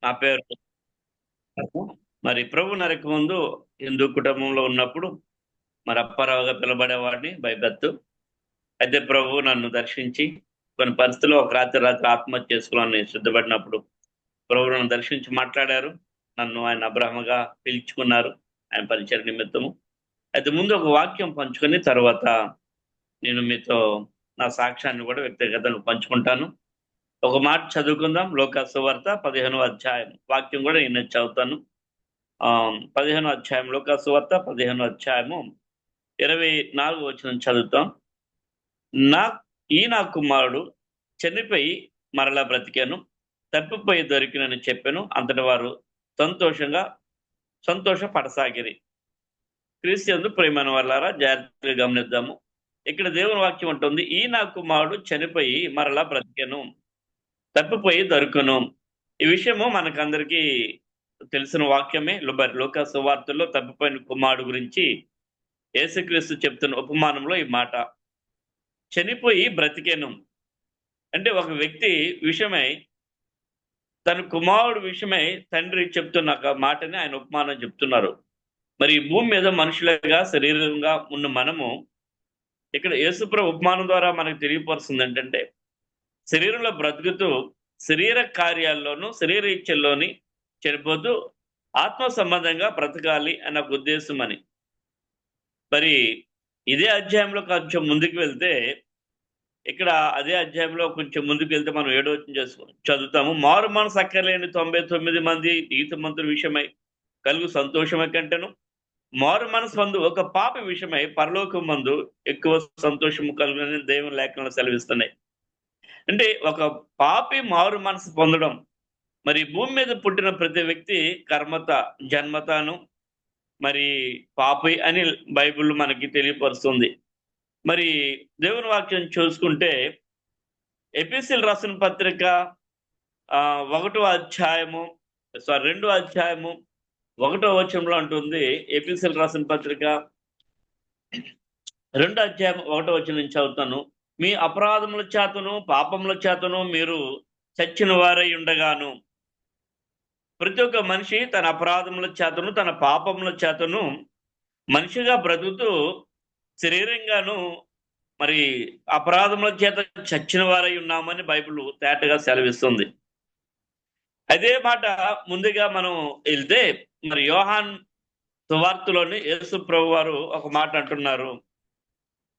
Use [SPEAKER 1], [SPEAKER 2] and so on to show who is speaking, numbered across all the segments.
[SPEAKER 1] నా పేరు మరి ప్రభు నరక ముందు హిందూ కుటుంబంలో ఉన్నప్పుడు మరి అప్పారావుగా పిలబడేవాడిని భయభత్తు. అయితే ప్రభు నన్ను దర్శించి కొన్ని పరిస్థితుల్లో ఒక రాత్రి రాత్రి ఆత్మహత్య చేసుకోవాలని సిద్ధపడినప్పుడు ప్రభు నన్ను దర్శించి మాట్లాడారు. నన్ను ఆయన అబ్రహముగా పిలుచుకున్నారు ఆయన పరిచయ నిమిత్తము. అయితే ముందు ఒక వాక్యం పంచుకొని తర్వాత నేను మీతో నా సాక్ష్యాన్ని కూడా వ్యక్తిగతంగా పంచుకుంటాను. ఒక మాట చదువుకుందాం. లోకా సువార్త 15వ అధ్యాయం వాక్యం కూడా నేను చదువుతాను. 15వ అధ్యాయం లోకా సువార్త 15వ అధ్యాయము 24వ వచనం చదువుతాం. నా నా కుమారుడు చనిపోయి మరలా బ్రతికాను, తప్పిపోయి దొరికినని చెప్పాను. అంతటి వారు సంతోషపడసాగిరి. క్రీస్తు యందు ప్రియమైన వాళ్ళారా, జాగ్రత్తగా గమనిద్దాము. ఇక్కడ దేవుని వాక్యం ఉంటుంది, నా కుమారుడు చనిపోయి మరలా బ్రతికాను, తప్పిపోయి దొరుకును. ఈ విషయము మనకందరికీ తెలిసిన వాక్యమే. లోకా సువార్తల్లో తప్పిపోయిన కుమారుడు గురించి యేసుక్రీస్తు చెప్తున్న ఉపమానంలో ఈ మాట, చనిపోయి బ్రతికేను. అంటే ఒక వ్యక్తి విషయమై, తన కుమారుడు విషయమై తండ్రి చెప్తున్న మాటని ఆయన ఉపమానం చెప్తున్నారు. మరి ఈ భూమి మీద మనుషులుగా శరీరంగా ఉన్న మనము ఇక్కడ యేసుప్రభు ఉపమానం ద్వారా మనకు తెలియపరుస్తుంది ఏంటంటే, శరీరంలో బ్రతుకుతూ శరీర కార్యాల్లోనూ శరీర ఇచ్చల్లోని చనిపోతూ ఆత్మ సంబంధంగా బ్రతకాలి అన్న ఒక ఉద్దేశం అని. మరి ఇదే అధ్యాయంలో కొంచెం ముందుకు వెళ్తే, ఇక్కడ అదే అధ్యాయంలో కొంచెం ముందుకు వెళ్తే మనం 7వ వచనం చదువుతాము. మారు మనసు అక్కర్లేని 99 మంది నీతిమంతుల విషయమై కలుగు సంతోషమే కంటేను, మారు మనసు మందు ఒక పాపి విషయమై పరలోకం మందు ఎక్కువ సంతోషము కలుగునని దేవుని లేఖనాలు సెలవిస్తున్నాయి. అంటే ఒక పాపి మారు మనసు పొందడం, మరి భూమి మీద పుట్టిన ప్రతి వ్యక్తి కర్మత జన్మతాను మరి పాపి అని బైబిల్ మనకి తెలియపరుస్తుంది. మరి దేవుని వాక్యం చూసుకుంటే ఎపిసిల్ రాసిన పత్రిక 1వ అధ్యాయము 2వ అధ్యాయము 1వ వచనంలో అంటుంది. ఎపిసిల్ రాసిన పత్రిక 2వ అధ్యాయం 1వ వచనం నుంచి చదువుతాను. మీ అపరాధముల చేతను పాపముల చేతను మీరు చచ్చిన వారై ఉండగాను. ప్రతి ఒక్క మనిషి తన అపరాధముల చేతను తన పాపముల చేతను మనిషిగా బ్రతుకుతూ శరీరంగాను మరి అపరాధముల చేత చచ్చిన వారై ఉన్నామని బైబిల్ తేటగా సెలవిస్తుంది. అదే మాట ముందుగా మనం వెళ్తే, మరి యోహాన్ సువార్తలోని యేసు ప్రభు వారు ఒక మాట అంటున్నారు.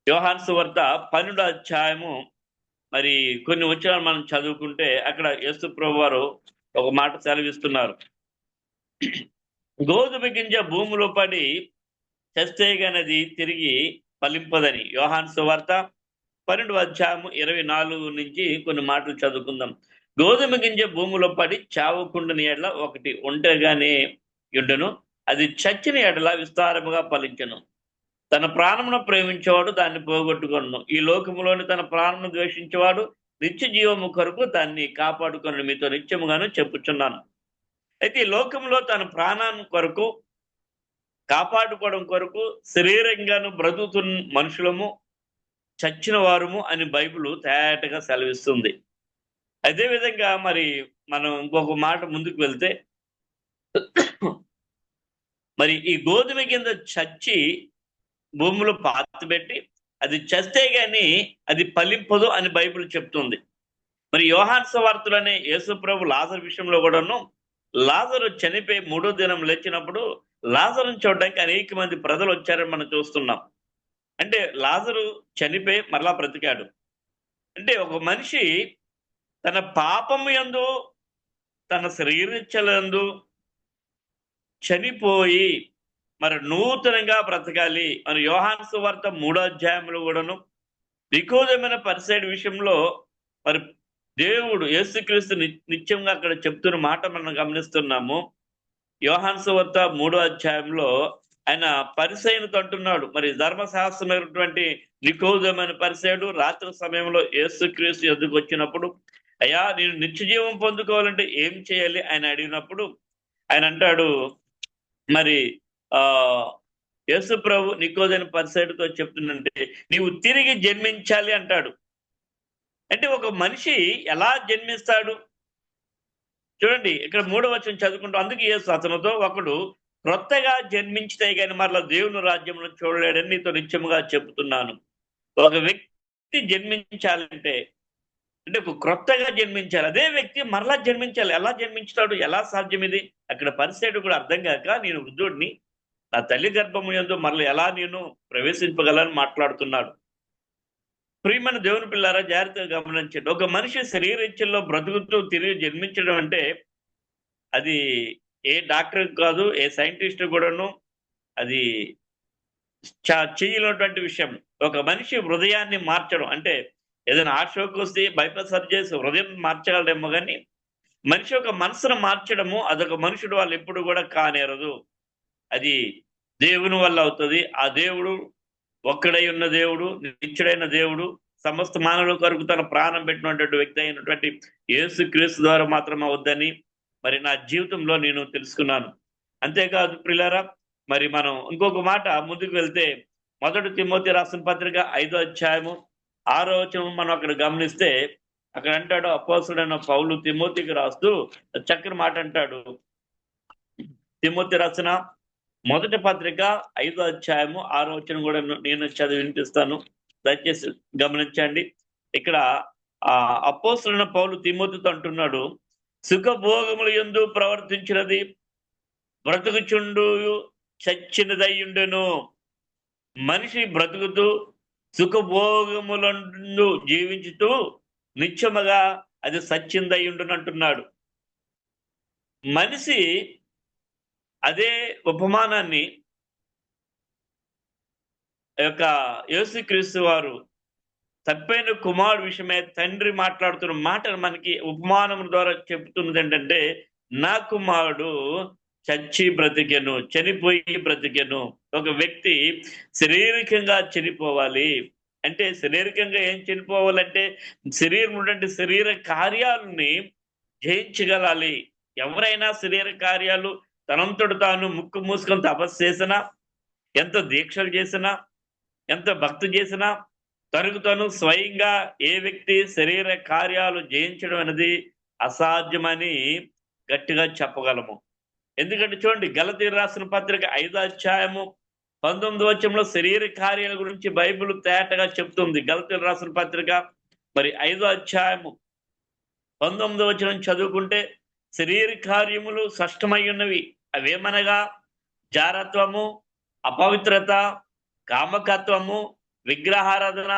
[SPEAKER 1] యోహాన్ సువార్త 12వ అధ్యాయము మరి కొన్ని వచనాలు మనం చదువుకుంటే అక్కడ యేసు ప్రభు వారు ఒక మాట సెలవిస్తున్నారు. గోధుమ గింజ భూమిలో పడి చస్తే గనది తిరిగి ఫలింపదని. యోహాను సువార్త 12వ అధ్యాయము 24 నుంచి కొన్ని మాటలు చదువుకుందాం. గోధుమ గింజ భూమిలో పడి చావకుండని ఎడల ఒకటి ఒంటరిగానే ఉండును, అది చచ్చిన ఎడల విస్తారముగా ఫలించును. తన ప్రాణమును ప్రేమించేవాడు దాన్ని పోగొట్టుకొనును, ఈ లోకములోని తన ప్రాణమును ద్వేషించేవాడు నిత్య జీవము కొరకు దాన్ని కాపాడుకొని మీతో నిత్యముగాను చెప్పుచున్నాను. అయితే ఈ లోకంలో తన ప్రాణాన్ని కొరకు కాపాడుకోవడం కొరకు శరీరంగాను బ్రతుకుతున్న మనుషులము చచ్చిన వారము అని బైబిల్ తేటగా సెలవిస్తుంది. అదేవిధంగా మరి మనం ఇంకొక మాట ముందుకు వెళ్తే, మరి ఈ గోధుమ కింద చచ్చి భూమిలో పాతిపెట్టి అది చస్తే గాని అది ఫలింపదు అని బైబిల్ చెప్తుంది. మరి యోహాను సువార్తలోనే యేసు ప్రభు లాజరు విషయంలో కూడాను, లాజరు చనిపోయి 3వ దినం లేచినప్పుడు లాజరుని చూడడానికి అనేక మంది ప్రజలు వచ్చారని మనం చూస్తున్నాం. అంటే లాజరు చనిపోయి మరలా బ్రతికాడు. అంటే ఒక మనిషి తన పాపము యందు తన శరీరచ్చలందు చనిపోయి మరి నూతనంగా బ్రతకాలి అని యోహాను సువార్త 3వ అధ్యాయంలో కూడాను నికోదేమైన పరిసైడ్ విషయంలో మరి దేవుడు యేసుక్రీస్తు నిత్యంగా అక్కడ చెప్తున్న మాట మనం గమనిస్తున్నాము. యోహాను సువార్త 3వ అధ్యాయంలో ఆయన పరిసయ్యునితో అంటున్నాడు, మరి ధర్మశాస్త్రమైనటువంటి నికోదేమైన పరిసయ్యుడు రాత్రి సమయంలో యేసుక్రీస్తు ఎదుగు వచ్చినప్పుడు, అయ్యా నేను నిత్య జీవం పొందుకోవాలంటే ఏం చేయాలి ఆయన అడిగినప్పుడు ఆయన అంటాడు, మరి యేసు ప్రభు నికోదేమైన పరిసయ్యుడితో చెప్తుందంటే నీవు తిరిగి జన్మించాలి అంటాడు. అంటే ఒక మనిషి ఎలా జన్మిస్తాడు? చూడండి ఇక్కడ 3వ వచనం చదువుకుంటూ అందుకే యేసు అతనితో ఒకడు క్రొత్తగా జన్మించితే గాని మరలా దేవుని రాజ్యంలో చూడలేడని నీతో నిత్యముగా చెబుతున్నాను. ఒక వ్యక్తి జన్మించాలంటే అంటే ఒక క్రొత్తగా జన్మించాలి. అదే వ్యక్తి మరలా జన్మించాలి. ఎలా జన్మించుతాడు? ఎలా సాధ్యం ఇది? అక్కడ పరిసయ్యుడు కూడా అర్థం గాక నేను వృద్ధుడిని. నా తల్లి గర్భము యందు మరలా ఎలా నేను ప్రవేశింపగలను మాట్లాడుతున్నాడు. ప్రియమైన దేవుని పిల్లారా జాగ్రత్తగా గమనించండి. ఒక మనిషి శరీరేచ్ఛల్లో బ్రతుకుతూ తిరిగి జన్మించడం అంటే అది ఏ డాక్టర్ కాదు, ఏ సైంటిస్ట్ కూడాను అది చేయలేనటువంటి విషయం. ఒక మనిషి హృదయాన్ని మార్చడం అంటే ఏదైనా హార్ట్ స్ట్రోక్ వస్తే బైపాస్ సర్జరీ హృదయం మార్చగలడేమో గాని, మనిషి యొక్క మనసును మార్చడము అదొక మనుషుడు వాళ్ళు ఎప్పుడు కూడా కానేరదు. అది దేవుని వల్ల అవుతది. ఆ దేవుడు ఒక్కడై ఉన్న దేవుడు, నిత్యుడైన దేవుడు, సమస్త మానవుల కొరకు తన ప్రాణం పెట్టినటువంటి వ్యక్తి అయినటువంటి యేసుక్రీస్తు ద్వారా మాత్రం అవుద్దని మరి నా జీవితంలో నేను తెలుసుకున్నాను. అంతేకాదు ప్రియులారా, మరి మనం ఇంకొక మాట ముందుకు వెళ్తే 1 తిమోతి రాసిన పత్రిక 5వ అధ్యాయము 6వ వచనం మనం అక్కడ గమనిస్తే అక్కడ అంటాడు అపోస్తలుడైన పౌలు తిమోతికి రాస్తూ చక్కని మాట అంటాడు. తిమోతి రాసిన మొదటి పత్రిక 5వ అధ్యాయము 6వ వచనం కూడా నేను చదివి వినిపిస్తాను. దయచేసి గమనించండి. ఇక్కడ అపోస్తలుడైన పౌలు తిమోతితో అంటున్నాడు, సుఖభోగముల యందు ప్రవర్తించినది బ్రతుకుచుండు చచ్చినదయ్యుండెను. మనిషి బ్రతుకుతూ సుఖభోగములందు జీవించుతూ నిత్యముగా అది సచ్చిందయ్యుండునంటున్నాడు. మనిషి అదే ఉపమానాన్ని యొక్క యేసుక్రీస్తు వారు తప్పైన కుమారుడు విషయమే తండ్రి మాట్లాడుతున్న మాటను మనకి ఉపమానం ద్వారా చెప్తున్నది ఏంటంటే, నా కుమారుడు చచ్చి బ్రతికెను, చనిపోయి బ్రతికెను. ఒక వ్యక్తి శారీరకంగా చనిపోవాలి అంటే శారీరకంగా ఏం చనిపోవాలంటే శరీరం ఉన్నటువంటి శరీర కార్యాలని జయించగలాలి. ఎవరైనా శరీర కార్యాలు తనంతట తాను ముక్కు మూసుకొని తపస్సు చేసినా, ఎంత దీక్షలు చేసినా, ఎంత భక్తి చేసినా తనకు తను స్వయంగా ఏ వ్యక్తి శరీర కార్యాలు జయించడం అనేది అసాధ్యమని గట్టిగా చెప్పగలము. ఎందుకంటే చూడండి గలతీయులకు రాసిన పత్రిక 5వ అధ్యాయము 19వ వచనంలో శరీర కార్యాల గురించి బైబిల్ తేటగా చెప్తుంది. గలతీయులకు రాసిన పత్రిక మరి 5వ అధ్యాయము 19వ వచనం చదువుకుంటే శరీర కార్యములు స్పష్టమై ఉన్నవి. అవేమనగా జారత్వము, అపవిత్రత, కామకత్వము, విగ్రహారాధన,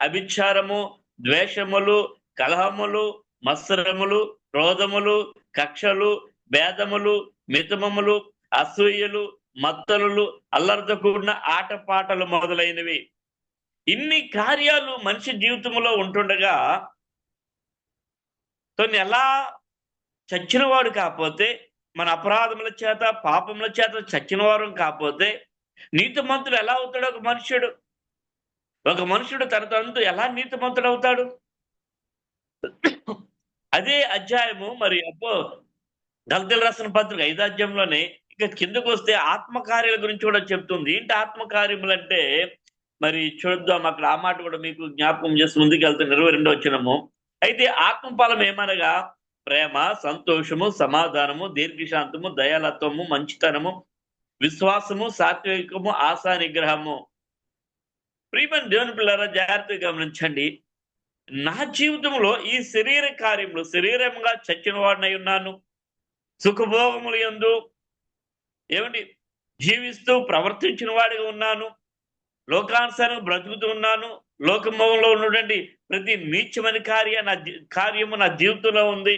[SPEAKER 1] అభిచారము, ద్వేషములు, కలహములు, మత్సరములు, క్రోధములు, కక్షలు, భేదములు, మితమములు, అసూయలు, మత్తలు, అల్లరితో కూడిన ఆటపాటలు మొదలైనవి. ఇన్ని కార్యాలు మనిషి జీవితంలో ఉంటుండగా తను ఎలా చచ్చినవాడు కాకపోతే, మన అపరాధముల చేత పాపముల చేత చచ్చినవారు కాకపోతే నీతిమంతుడు ఎలా అవుతాడు? ఒక మనుషుడు తన తనతో ఎలా నీతిమంతుడు అవుతాడు? అదే అధ్యాయము మరి గలతీయులకు రాసిన పత్రిక 5వ అధ్యాయంలోనే ఇక కిందకు వస్తే ఆత్మకార్యాల గురించి కూడా చెప్తుంది. ఏంటి ఆత్మకార్యములు అంటే మరి చూద్దాం అక్కడ ఆ మాట కూడా మీకు జ్ఞాపకం చేసి ముందుకు వెళ్తాం. 22వ వచనము. అయితే ఆత్మఫలం ఏమనగా ప్రేమ, సంతోషము, సమాధానము, దీర్ఘశాంతము, దయాలత్వము, మంచితనము, విశ్వాసము, సాత్వికము, ఆశా నిగ్రహము. ప్రియమైన దేవుని పిల్లారా జాగ్రత్తగా గమనించండి. నా జీవితంలో ఈ శరీర కార్యములు శరీరంగా చచ్చిన వాడినై ఉన్నాను. సుఖభోగముల యందు ఏమిటి జీవిస్తూ ప్రవర్తించిన వాడిగా ఉన్నాను. లోకానుసారంగా బ్రతుకుతూ ఉన్నాను. లోకములో ఉన్నటువంటి ప్రతి నీచమైన కార్యము నా జీవితంలో ఉంది.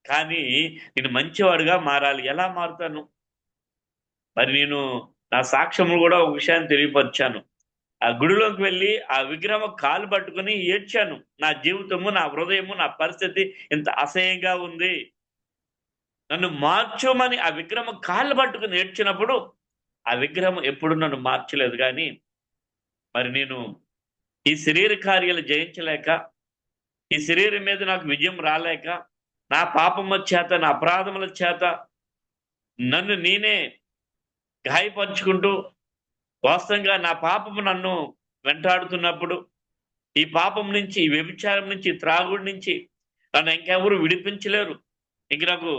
[SPEAKER 1] కానీ నేను మంచివాడిగా మారాలి. ఎలా మారుతాను? మరి నేను నా సాక్ష్యములు కూడా ఒక విషయాన్ని తెలియపరిచాను. ఆ గుడిలోకి వెళ్ళి ఆ విగ్రహం కాలు పట్టుకుని ఏడ్చాను. నా జీవితము, నా హృదయము, నా పరిస్థితి ఇంత అసహ్యంగా ఉంది, నన్ను మార్చమని ఆ విగ్రహం కాళ్ళు పట్టుకుని ఏడ్చినప్పుడు ఆ విగ్రహం ఎప్పుడు నన్ను మార్చలేదు. కానీ మరి నేను ఈ శరీర కార్యాలు జయించలేక, ఈ శరీరం మీద నాకు విజయం రాలేక, నా పాపముల చేత, నా అపరాధముల చేత నన్ను నేనే గాయపరుచుకుంటూ వాస్తవంగా నా పాపము నన్ను వెంటాడుతున్నప్పుడు, ఈ పాపం నుంచి, ఈ వ్యభిచారం నుంచి, త్రాగుడి నుంచి నన్ను ఇంకెవరు విడిపించలేరు. ఇంక నాకు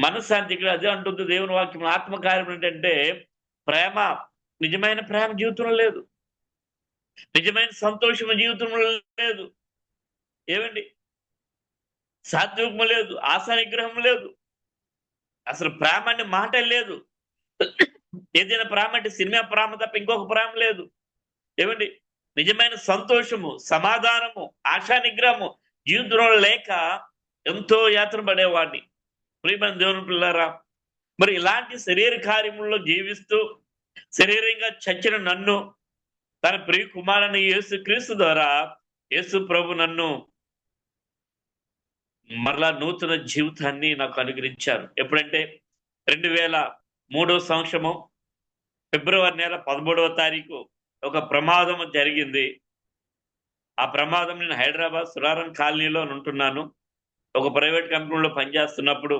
[SPEAKER 1] మనశ్శాంతి ఇక్కడ అదే అంటుంది దేవుని వాక్యం. ఆత్మకార్యం ఏంటంటే ప్రేమ, నిజమైన ప్రేమ జీవితంలో లేదు. నిజమైన సంతోషం జీవితంలో లేదు. ఏమండి? సాత్వికము లేదు, ఆశా నిగ్రహం లేదు. అసలు ప్రేమ అనే మాటే లేదు. ఏదైనా ప్రేమ అంటే సినిమా ప్రేమ తప్ప ఇంకొక ప్రేమ లేదు. ఏమండి? నిజమైన సంతోషము, సమాధానము, ఆశా నిగ్రహము జీవితంలో లేక ఎంతో యాతన పడేవాడిని. ప్రియమైన దేవుని పిల్లారా, మరి ఇలాంటి శరీర కార్యముల్లో జీవిస్తూ శరీరంగా చచ్చిన నన్ను తన ప్రియ కుమారుని యేసు క్రీస్తు ద్వారా యేసు ప్రభు నన్ను మరలా నూతన జీవితాన్ని నాకు అనుగ్రహించారు. ఎప్పుడంటే 2003 సంవత్సరము ఫిబ్రవరి నెల 13వ తారీఖు ఒక ప్రమాదం జరిగింది. ఆ ప్రమాదం నేను హైదరాబాద్ సురారం కాలనీలో ఉంటున్నాను. ఒక ప్రైవేట్ కంపెనీలో పనిచేస్తున్నప్పుడు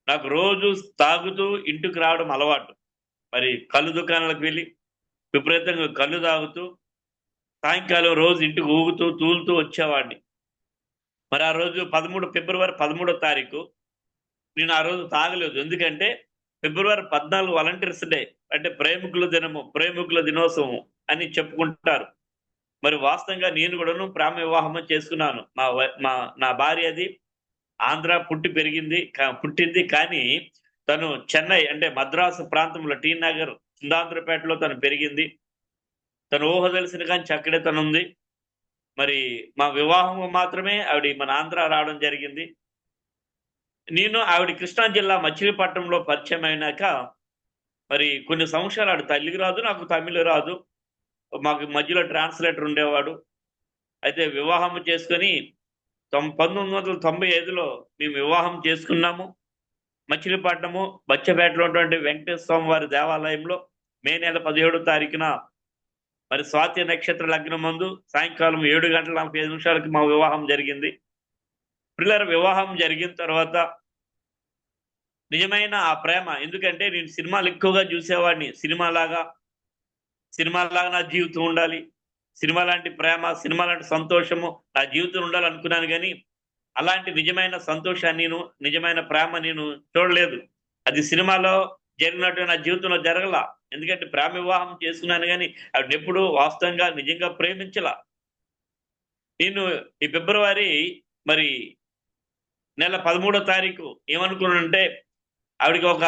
[SPEAKER 1] నాకు రోజు తాగుతూ ఇంటికి రావడం అలవాటు. మరి కళ్ళు దుకాణాలకు వెళ్ళి విపరీతంగా కళ్ళు తాగుతూ సాయంకాలం రోజు ఇంటికి ఊగుతూ తూలుతూ వచ్చేవాడిని. మరి ఆ రోజు ఫిబ్రవరి 13వ తారీఖు నేను ఆ రోజు తాగలేదు. ఎందుకంటే ఫిబ్రవరి 14 వాలంటీర్స్ డే, అంటే ప్రేమికుల దినము, ప్రేమికుల దినోత్సవం అని చెప్పుకుంటారు. మరి వాస్తవంగా నేను కూడాను ప్రేమ వివాహం చేసుకున్నాను. నా భార్య అది ఆంధ్ర పుట్టింది, కానీ తను చెన్నై అంటే మద్రాసు ప్రాంతంలో టీ నగర్ చిందాంధ్రపేటలో తను పెరిగింది. తను ఊహ తెలిసిన కానీ అక్కడే తనుంది. మరి మా వివాహం మాత్రమే ఆవిడ మన ఆంధ్ర రావడం జరిగింది. నేను ఆవిడ కృష్ణా జిల్లా మచిలీపట్నంలో పరిచయం అయినాక మరి కొన్ని సంవత్సరాలు ఆవిడ తెలుగు రాదు, నాకు తమిళ రాదు. మాకు మధ్యలో ట్రాన్స్లేటర్ ఉండేవాడు. అయితే వివాహం చేసుకొని 1995లో మేము వివాహం చేసుకున్నాము. మచిలీపట్నము బచ్చపేటలో ఉన్నటువంటి వెంకటేశ్వర స్వామి వారి దేవాలయంలో మే నెల 17వ తారీఖున మరి స్వాతి నక్షత్ర లగ్నం మందు సాయంకాలం 7:45 మా వివాహం జరిగింది. పిల్లల వివాహం జరిగిన తర్వాత నిజమైన ఆ ప్రేమ, ఎందుకంటే నేను సినిమాలు ఎక్కువగా చూసేవాడిని. సినిమాలాగా నా జీవితం ఉండాలి, సినిమా లాంటి ప్రేమ, సినిమా లాంటి సంతోషము నా జీవితం ఉండాలనుకున్నాను. కానీ అలాంటి నిజమైన సంతోషాన్ని నిజమైన ప్రేమ నేను చూడలేదు. అది సినిమాలో జరిగినట్టు నా జీవితంలో జరగల. ఎందుకంటే ప్రేమ వివాహం చేసుకున్నాను కానీ ఆవిడెప్పుడు వాస్తవంగా నిజంగా ప్రేమించలా. నేను ఈ ఫిబ్రవరి మరి నెల 13వ తారీఖు ఏమనుకున్నానంటే ఆవిడకి ఒక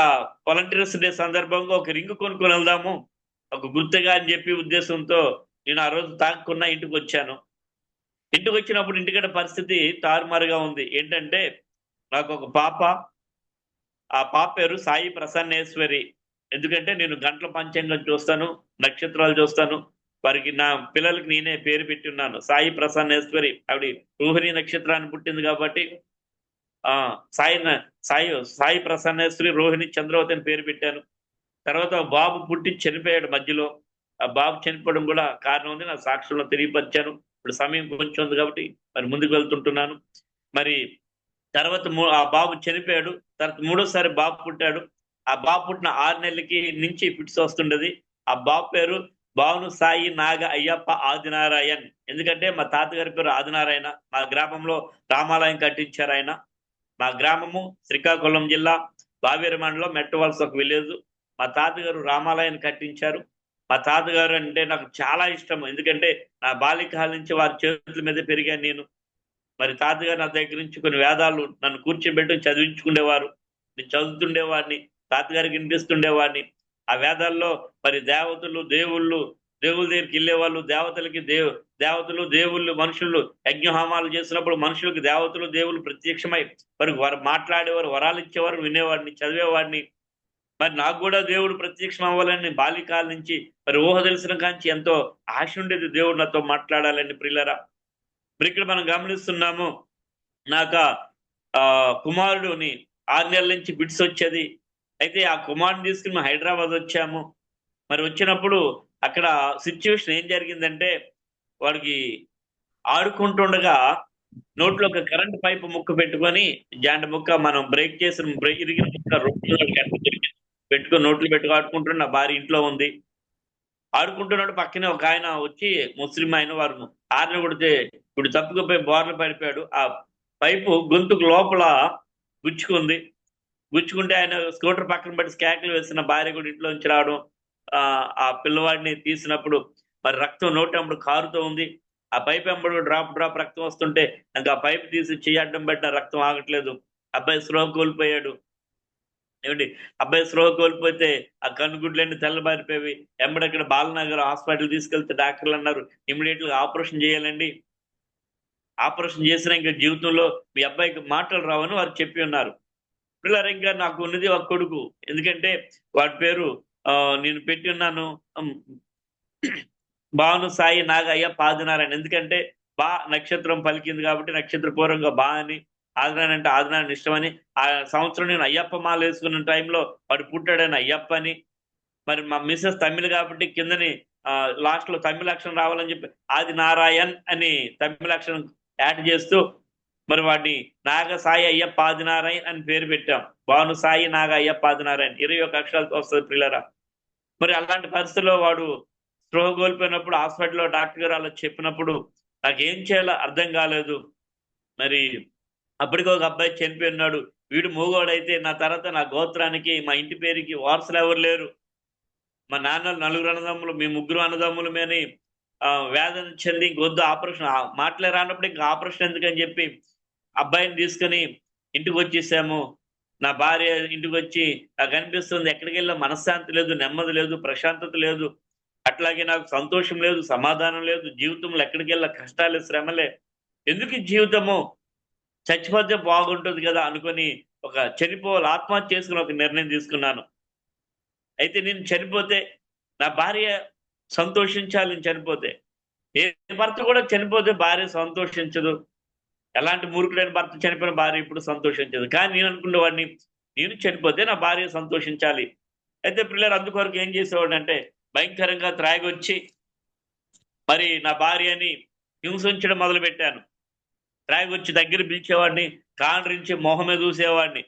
[SPEAKER 1] వాలంటీర్స్ డే సందర్భంగా ఒక రింగ్ కొనుక్కొని వెళ్దాము, ఒక గుర్తుగా అని చెప్పి ఉద్దేశంతో నేను ఆ రోజు తాక్కున్నా ఇంటికి వచ్చాను. ఇంటికి వచ్చినప్పుడు ఇంటికడ పరిస్థితి తారుమారుగా ఉంది. ఏంటంటే నాకు ఒక పాప, ఆ పాప పేరు సాయి ప్రసన్నేశ్వరి. ఎందుకంటే నేను గంటల పంచాంగం చూస్తాను, నక్షత్రాలు చూస్తాను. వారికి నా పిల్లలకి నేనే పేరు పెట్టి ఉన్నాను, సాయి ప్రసన్నేశ్వరి. ఆవిడ రోహిణి నక్షత్రాన్ని పుట్టింది కాబట్టి సాయి సాయి సాయి ప్రసన్నేశ్వరి రోహిణి చంద్రవతి అని పేరు పెట్టాను. తర్వాత బాబు పుట్టి చనిపోయాడు మధ్యలో. ఆ బాబు చనిపోవడం కూడా కారణం ఉంది, నా సాక్ష్యంలో తెలియపరిచాను. ఇప్పుడు సమయం కొంచెం ఉంది కాబట్టి మరి ముందుకు వెళ్తుంటున్నాను. మరి తర్వాత ఆ బాబు చనిపోయాడు. తర్వాత మూడోసారి బాబు పుట్టాడు. ఆ బాబు పుట్టిన 6 నెలలకి నుంచి ఫిట్స్ వస్తుండేది. ఆ బాబు పేరు భాను సాయి నాగ అయ్యప్ప ఆదినారాయణ్. ఎందుకంటే మా తాతగారి పేరు ఆదినారాయణ. మా గ్రామంలో రామాలయం కట్టించారు ఆయన. మా గ్రామము శ్రీకాకుళం జిల్లా బావేరు మండలం మెట్టవలస ఒక విలేజ్. మా తాతగారు రామాలయాన్ని కట్టించారు. మా తాతగారు అంటే నాకు చాలా ఇష్టం. ఎందుకంటే నా బాల్యకాల నుంచి వారి చేతుల మీద పెరిగాను నేను. మరి తాతగారు నా దగ్గర నుంచి కొన్ని వేదాలు నన్ను కూర్చోబెట్టి చదివించుకునేవారు. నేను చదువుతుండేవాడిని, తాతగారికి వినిపిస్తుండేవాడిని. ఆ వేదాల్లో మరి దేవుళ్ళ దగ్గరికి వెళ్ళేవాళ్ళు. దేవతలు దేవుళ్ళు మనుషులు యజ్ఞహోమాలు చేసినప్పుడు మనుషులకు దేవతలు దేవుళ్ళు ప్రత్యక్షమై మరి వారు మాట్లాడేవారు, వరాలు ఇచ్చేవారు, వినేవాడిని, చదివేవాడిని. మరి నాకు కూడా దేవుడు ప్రత్యక్షం అవ్వాలని బాల్యకాల నుంచి మరి ఊహ తెలిసిన కాంచి ఎంతో ఆశ ఉండేది, దేవుడు నాతో మాట్లాడాలని. ప్రియులరా, మరి ఇక్కడ మనం గమనిస్తున్నాము, నాకు కుమారుడుని 6 నెలల నుంచి బిడ్స్ వచ్చేది. అయితే ఆ కుమారుని తీసుకుని మేము హైదరాబాద్ వచ్చాము. మరి వచ్చినప్పుడు అక్కడ సిచ్యువేషన్ ఏం జరిగిందంటే వాడికి ఆడుకుంటుండగా నోట్లో ఒక కరెంట్ పైపు ముక్క పెట్టుకొని జాండ ముక్క మనం బ్రేక్ ఇరిగిన ముక్క పెట్టుకొని నోట్లు పెట్టుకు ఆడుకుంటుండే. నా భార్య ఇంట్లో ఉంది. ఆడుకుంటున్నాడు. పక్కనే ఒక ఆయన వచ్చి ముస్లిం ఆయన, వారు ఆరిని కొడితే ఇప్పుడు తప్పుకుపోయి బోర్లు పడిపోయాడు. ఆ పైపు గొంతుకు లోపల గుచ్చుకుంది. గుచ్చుకుంటే ఆయన స్కూటర్ పక్కన పెట్టి కేకలు వేసిన భార్య కూడా ఇంట్లోంచి రావడం. ఆ పిల్లవాడిని తీసినప్పుడు మరి రక్తం నోటెంబడి కారుతూ ఉంది. ఆ పైప్ ఎంబడి డ్రాప్ రక్తం వస్తుంటే ఇంక ఆ పైప్ తీసి చెయ్యి అడ్డం పెట్టినా రక్తం ఆగట్లేదు. అబ్బాయి స్పృహ కోల్పోయాడు. ఏవండీ, అబ్బాయి స్పృహ కోల్పోతే ఆ కనుగుడ్లన్నీ తెల్లబారిపోయేవి. ఎంబడక్కడ బాలనగర్ హాస్పిటల్ తీసుకెళ్తే డాక్టర్లన్నారు ఇమ్మీడియేట్‌గా ఆపరేషన్ చేయాలండి. ఆపరేషన్ చేసినా ఇంక జీవితంలో మీ అబ్బాయికి మాటలు రావని వారు చెప్పి ఉన్నారు. పిల్లలు ఇంకా నాకు ఉన్నది ఒక కొడుకు. ఎందుకంటే వాడి పేరు నేను పెట్టి ఉన్నాను. హ్మ్. భాను సాయి నాగయ్య పాదనారాయణ. ఎందుకంటే నక్షత్రం పలికింది కాబట్టి నక్షత్రపూర్వంగా అని, ఆదినారాయణ అంటే ఆదినారాయణ ఇష్టమని, ఆ సంవత్సరం నేను అయ్యప్ప మాలేసుకున్న టైంలో వాడు పుట్టాడని అయ్యప్ప అని. మరి మా మిసెస్ తమిళ్ కాబట్టి కిందని లాస్ట్‌లో తమిళ్ అక్షరం రావాలని చెప్పి ఆదినారాయణ్ అని తమిళ్ అక్షరం యాడ్ చేస్తూ మరి వాడిని నాగసాయి అయ్యప్ప ఆదినారాయణ్ అని పేరు పెట్టాం. భాను సాయి నాగ అయ్యప్ప ఆదినారాయణ్ 21 అక్షరాలతో వస్తది ప్రియులారా. మరి అలాంటి పరిస్థితుల్లో వాడు స్పృహ కోల్పోయినప్పుడు హాస్పిటల్‌లో డాక్టర్ గారు అలా చెప్పినప్పుడు నాకేం చేయాలో అర్థం కాలేదు. మరి అప్పటికి ఒక అబ్బాయి చనిపోయి ఉన్నాడు. వీడు మూగోడైతే నా తర్వాత నా గోత్రానికి, మా ఇంటి పేరుకి వారసులెవరు లేరు. మా నాన్న నలుగురు అన్నదమ్ములు, మేము ముగ్గురు అన్నదమ్ములమని వేదన చెంది ఇంకొద్దు ఆపరేషన్ మాటలే రానప్పుడు ఇంక ఆపరేషన్ ఎందుకని చెప్పి అబ్బాయిని తీసుకొని ఇంటికొచ్చేసాము. నా భార్య ఇంటికొచ్చి నాకనిపిస్తుంది ఎక్కడికెళ్ళినా మనశ్శాంతి లేదు, నెమ్మది లేదు, ప్రశాంతత లేదు. అట్లాగే నాకు సంతోషం లేదు, సమాధానం లేదు. జీవితంలో ఎక్కడికెళ్ళినా కష్టాలే, శ్రమలే. ఎందుకు ఈ జీవితము? చచ్చిపోతే బాగుంటుంది గదా! అనుకోని చనిపోవాలి, ఆత్మహత్య చేసుకొని ఒక నిర్ణయం తీసుకున్నాను. అయితే నేను చనిపోతే నా భార్య సంతోషించాలి నేను చనిపోతే. ఏ భర్త కూడా చనిపోతే భార్య సంతోషించదు. ఎలాంటి మూర్ఖుడైన భర్త చనిపోయిన భార్య ఎప్పుడు సంతోషించదు. కానీ నేను అనుకునేవాడిని, నేను చనిపోతే నా భార్య సంతోషించాలి. అయితే పిల్లలు అందుకొరకు ఏం చేసేవాడంటే, భయంకరంగా త్రాగొచ్చి మరి నా భార్యని హింసించడం మొదలుపెట్టాను. త్రాగొచ్చి దగ్గర పిలిచేవాడిని, కాండ్రించి మొహం మీద చూసేవాడిని,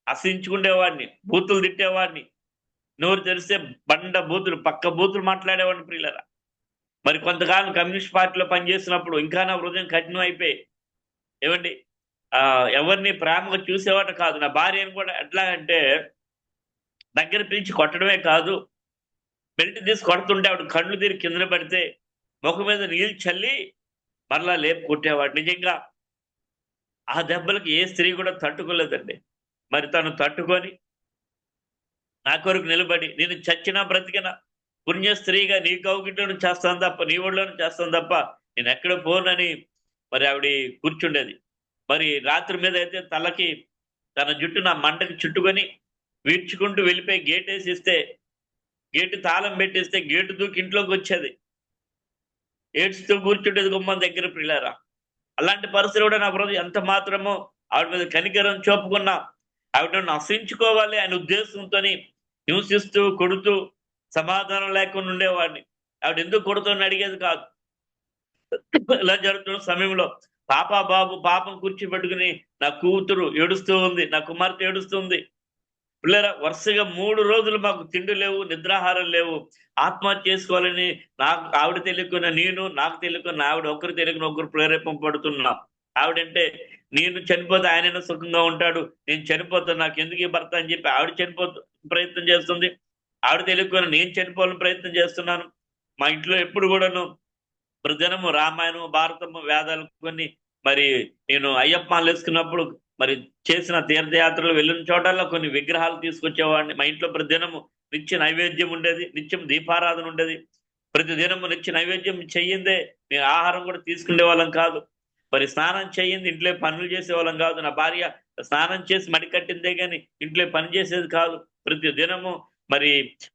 [SPEAKER 1] అసహించుకునేవాడిని, బూతులు తిట్టేవాడిని. నోరు తెరిస్తే బండ బూతులు, పక్క బూతులు మాట్లాడేవాడిని ప్రియులారా. మరి కొంతకాలం కమ్యూనిస్ట్ పార్టీలో పనిచేసినప్పుడు ఇంకా నా హృదయం కఠినం అయిపోయి, ఏవండి ఎవరిని ప్రేమగా చూసేవాడు కాదు. నా భార్యను కూడా ఎట్లాగంటే దగ్గర పిలిచి కొట్టడమే కాదు, బెల్ట్ తీసి కొడుతుంటే ఆవిడ కళ్ళు తిరిగి కిందన పడితే ముఖం మీద నీళ్ళు చల్లి మరలా లేపి కొట్టేవాడు. నిజంగా ఆ దెబ్బలకి ఏ స్త్రీ కూడా తట్టుకోలేదండి. మరి తను తట్టుకొని నా కొరకు నిలబడి నేను చచ్చినా బ్రతికినా పుణ్య స్త్రీగా నీ కౌగిట్లోనే చేస్తాను తప్ప, నీ ఒళ్ళోనే చేస్తాను తప్ప నేనెక్కడ పోనని మరి ఆవిడ కూర్చుండేది. మరి రాత్రి మీద అయితే తలకి తన జుట్టు నా మంటకి చుట్టుకొని వీడ్చుకుంటూ వెళ్ళిపోయి గేటేసిస్తే, గేటు తాళం పెట్టిస్తే గేటు దూకి ఇంట్లోకొచ్చేది. ఏడ్చుతూ కూర్చుండేది గుమ్మం దగ్గర ప్రియులారా. అలాంటి పరిస్థితులు కూడా నా హృదయం ఎంత మాత్రమో ఆవిడ మీద కనికరం చూపకున్నా, ఆవిడ నన్ను అసహించుకోవాలి అనే ఉద్దేశంతోని హింసిస్తూ, కొడుతూ, సమాధానం లేకుండా ఉండేవాడిని. ఆవిడ ఎందుకు కొడుతోందని అడిగేది కాదు. ఇలా జరుగుతున్న సమయంలో బాబు పాపం కూర్చోబెట్టుకుని నా కూతురు ఏడుస్తూ ఉంది, నా కుమార్తె ఏడుస్తుంది. పిల్లరా వరుసగా 3 రోజులు మాకు తిండి లేవు, నిద్రాహారం లేవు. ఆత్మహత్య చేసుకోవాలని ఆవిడ తెలియకున్న నేను, నాకు తెలియకున్న ఆవిడ, ఒకరు తెలియకున్న ఒకరు ప్రేరేపింపబడుతున్నాం. ఆవిడంటే నేను చనిపోతే ఆయనైనా సుఖంగా ఉంటాడు, నేను చనిపోతాను, నాకెందుకు ఈ భర్త అని చెప్పి ఆవిడ ప్రయత్నం చేస్తుంది. ఆవిడ తెలియకున్న నేను చనిపోవాలని ప్రయత్నం చేస్తున్నాను. మా ఇంట్లో ఎప్పుడు కూడాను ప్రతిదినము రామాయణము, భారతము, వేదాలు కొన్ని మరి నేను అయ్యప్ప మాలేసుకున్నప్పుడు మరి చేసిన తీర్థయాత్రలు వెళ్ళిన చోటల్లో కొన్ని విగ్రహాలు తీసుకొచ్చేవాడిని. మా ఇంట్లో ప్రతిదినము నిత్య నైవేద్యం ఉండేది, నిత్యం దీపారాధన ఉండేది. ప్రతిదినము నిత్య నైవేద్యం చెయ్యిందే మేము ఆహారం కూడా తీసుకునేవాళ్ళం కాదు. మరి స్నానం చెయ్యింది ఇంట్లో పనులు చేసేవాళ్ళం కాదు. నా భార్య స్నానం చేసి మడికట్టిందే గాని ఇంట్లో పని చేసేది కాదు. ప్రతి దినము మరి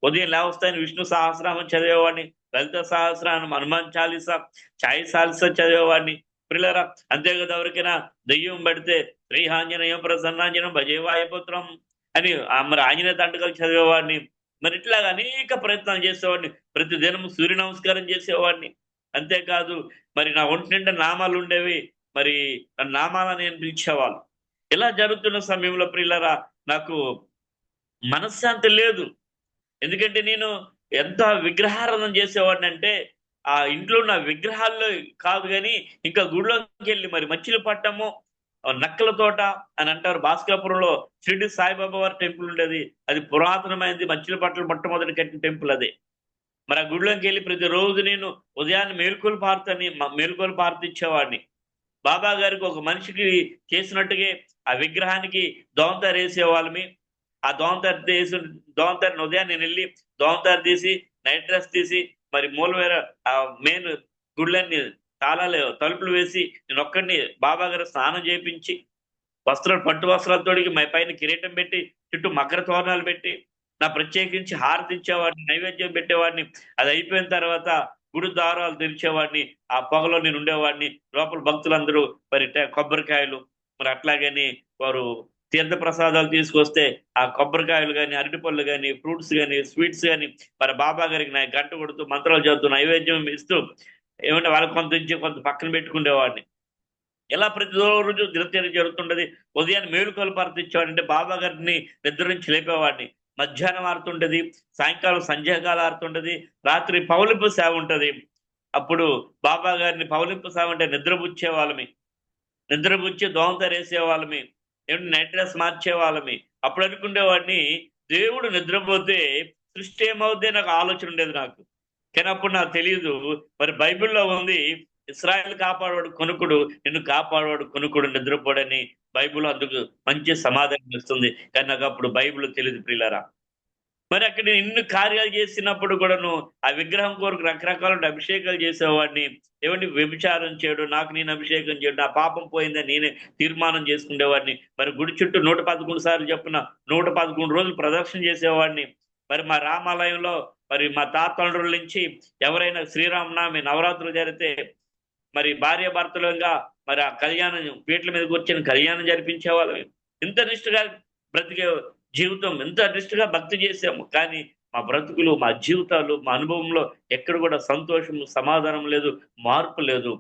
[SPEAKER 1] ఉదయం లేవస్తాయని విష్ణు సహస్రనామం చదివేవాడిని, లలిత సహస్రనామం, హనుమాన్ చాలీసా, చాయ్ సాల్సా చదివేవాడిని. పిల్లరా అంతే కదా, ఎవరికైనా దెయ్యం పడితే శ్రీహాంజనేయం ప్రసన్నాంజనం భజే వాయుపుత్రం అని మరి ఆంజనేయ దండకాలు చదివేవాడిని. మరి ఇట్లాగా అనేక ప్రయత్నాలు చేసేవాడిని. ప్రతి దినము సూర్య నమస్కారం చేసేవాడిని. అంతేకాదు మరి నా ఒంటి నిండా నామాలు ఉండేవి. మరి నామాలని నేను పిలిచేవాళ్ళు. ఇలా జరుగుతున్న సమయంలో ప్రియులారా నాకు మనశ్శాంతి లేదు. ఎందుకంటే నేను ఎంత విగ్రహారాధన చేసేవాడినంటే, ఆ ఇంట్లో ఉన్న విగ్రహాల్లో కాదు గానీ, ఇంకా గుడిలోకెళ్ళి మరి మచిలీపట్నము, నక్కల తోట అని అంటారు. భాస్కరపురంలో షిరిడి సాయిబాబా వారి టెంపుల్ ఉండేది. అది పురాతనమైనది, మచిలీపట్నం మొట్టమొదటి కట్టిన టెంపుల్ అదే. మరి ఆ గుడిలోకి వెళ్ళి ప్రతిరోజు నేను ఉదయాన్నే మేలుకొలు పార్తిచ్చేవాడిని. బాబా గారికి ఒక మనిషికి చేసినట్టుగా ఆ విగ్రహానికి దోమతెర వేసేవాళ్ళమి. ఆ దోమతెరని ఉదయాన్నే నేనెళ్ళి దోమతెర తీసి, నైట్ డ్రెస్ తీసి, మరి మూలమేర మెయిన్ గుళ్ళన్నీ తలుపులు వేసి నేనొక్కడిని బాబా గారికి స్నానం చేపించి, పట్టు వస్త్రాలు తొడిగి పైన కిరీటం పెట్టి, చుట్టూ మకర తోరణాలు పెట్టి, ప్రత్యేకించి హారతి ఇచ్చేవాడిని, నైవేద్యం పెట్టేవాడిని. అది అయిపోయిన తర్వాత గుడి ద్వారాలు తెరిచేవాడిని. ఆ పొగలో నేను ఉండేవాడిని. లోపల భక్తులందరూ మరి కొబ్బరికాయలు, మరి అట్లాగని వారు తీర్థ ప్రసాదాలు తీసుకొస్తే ఆ కొబ్బరికాయలు గాని, అరటిపళ్ళు గాని, ఫ్రూట్స్ గాని, స్వీట్స్ గాని మరి బాబా గారికి గంట కొడుతూ, మంత్రాలు చదువుతూ, నైవేద్యం ఇస్తూ ఏమంటే వాళ్ళకి కొంత ఇచ్చి కొంత పక్కన పెట్టుకునేవాడిని. ఇలా ప్రతిరోజు దినచర్య జరుగుతుంటది. ఉదయాన్నే మేలుకొలు ప్రార్థించేవాడిని. అంటే బాబా గారిని నిద్ర నుంచి లేపేవాడిని. మధ్యాహ్నం ఆరుతుంటది, సాయంకాలం సంధ్యాకాలం ఆరుతుంటది, రాత్రి పౌలింపు సేవ ఉంటది. అప్పుడు బాబా గారిని పౌలింపు సేవ అంటే నిద్రపుచ్చేవాళ్ళమి. నిద్రపుచ్చి దోమతెరేసేవాళ్ళమి. ఏమిటి నైట్ డ్రెస్ మార్చేవాళ్ళమి. అప్పుడు అనుకునేవాడిని, దేవుడు నిద్రపోతే సృష్టి ఏమవుద్ది నాకు ఆలోచన ఉండేది నాకు. కానీ అప్పుడు నాకు తెలియదు. మరి బైబిల్‌లో ఉంది, ఇశ్రాయేలు కాపాడువాడు కొనుకుడు, నిన్ను కాపాడువాడు కొనుకుడు నిద్రపోడని బైబిల్ అందుకు మంచి సమాధానం ఇస్తుంది. కానీ నాకు అప్పుడు బైబిల్ తెలీదు ప్రియులారా. మరి అక్కడ నేను ఇన్ని కార్యాలు చేసినప్పుడు కూడాను ఆ విగ్రహం కొరకు రకరకాల అభిషేకాలు చేసేవాడిని. ఏవండి వ్యభిచారం చేయడం, నాకు నేను అభిషేకం చేయడం, నా పాపం పోయిందని నేనే తీర్మానం చేసుకునేవాడిని. మరి గుడి చుట్టూ 111 సార్లు చొప్పున 111 రోజులు ప్రదక్షిణ చేసేవాడిని. మరి మా రామాలయంలో మరి మా తాతండ్రుల నుంచి ఎవరైనా శ్రీరామనవమి నవరాత్రులు జరిగితే మరి భార్యాభర్తలుగా మరి ఆ కళ్యాణం పీటల మీద కూర్చొని కళ్యాణం జరిపించేవాళ్ళం. ఇంత నిష్ఠగా బ్రతికే జీవితం, ఎంత నిష్ఠగా భక్తి చేశాము. కానీ మా బ్రతుకులు, మా జీవితాలు, మా అనుభవంలో ఎక్కడ కూడా సంతోషము, సమాధానం లేదు, మార్పు లేదు.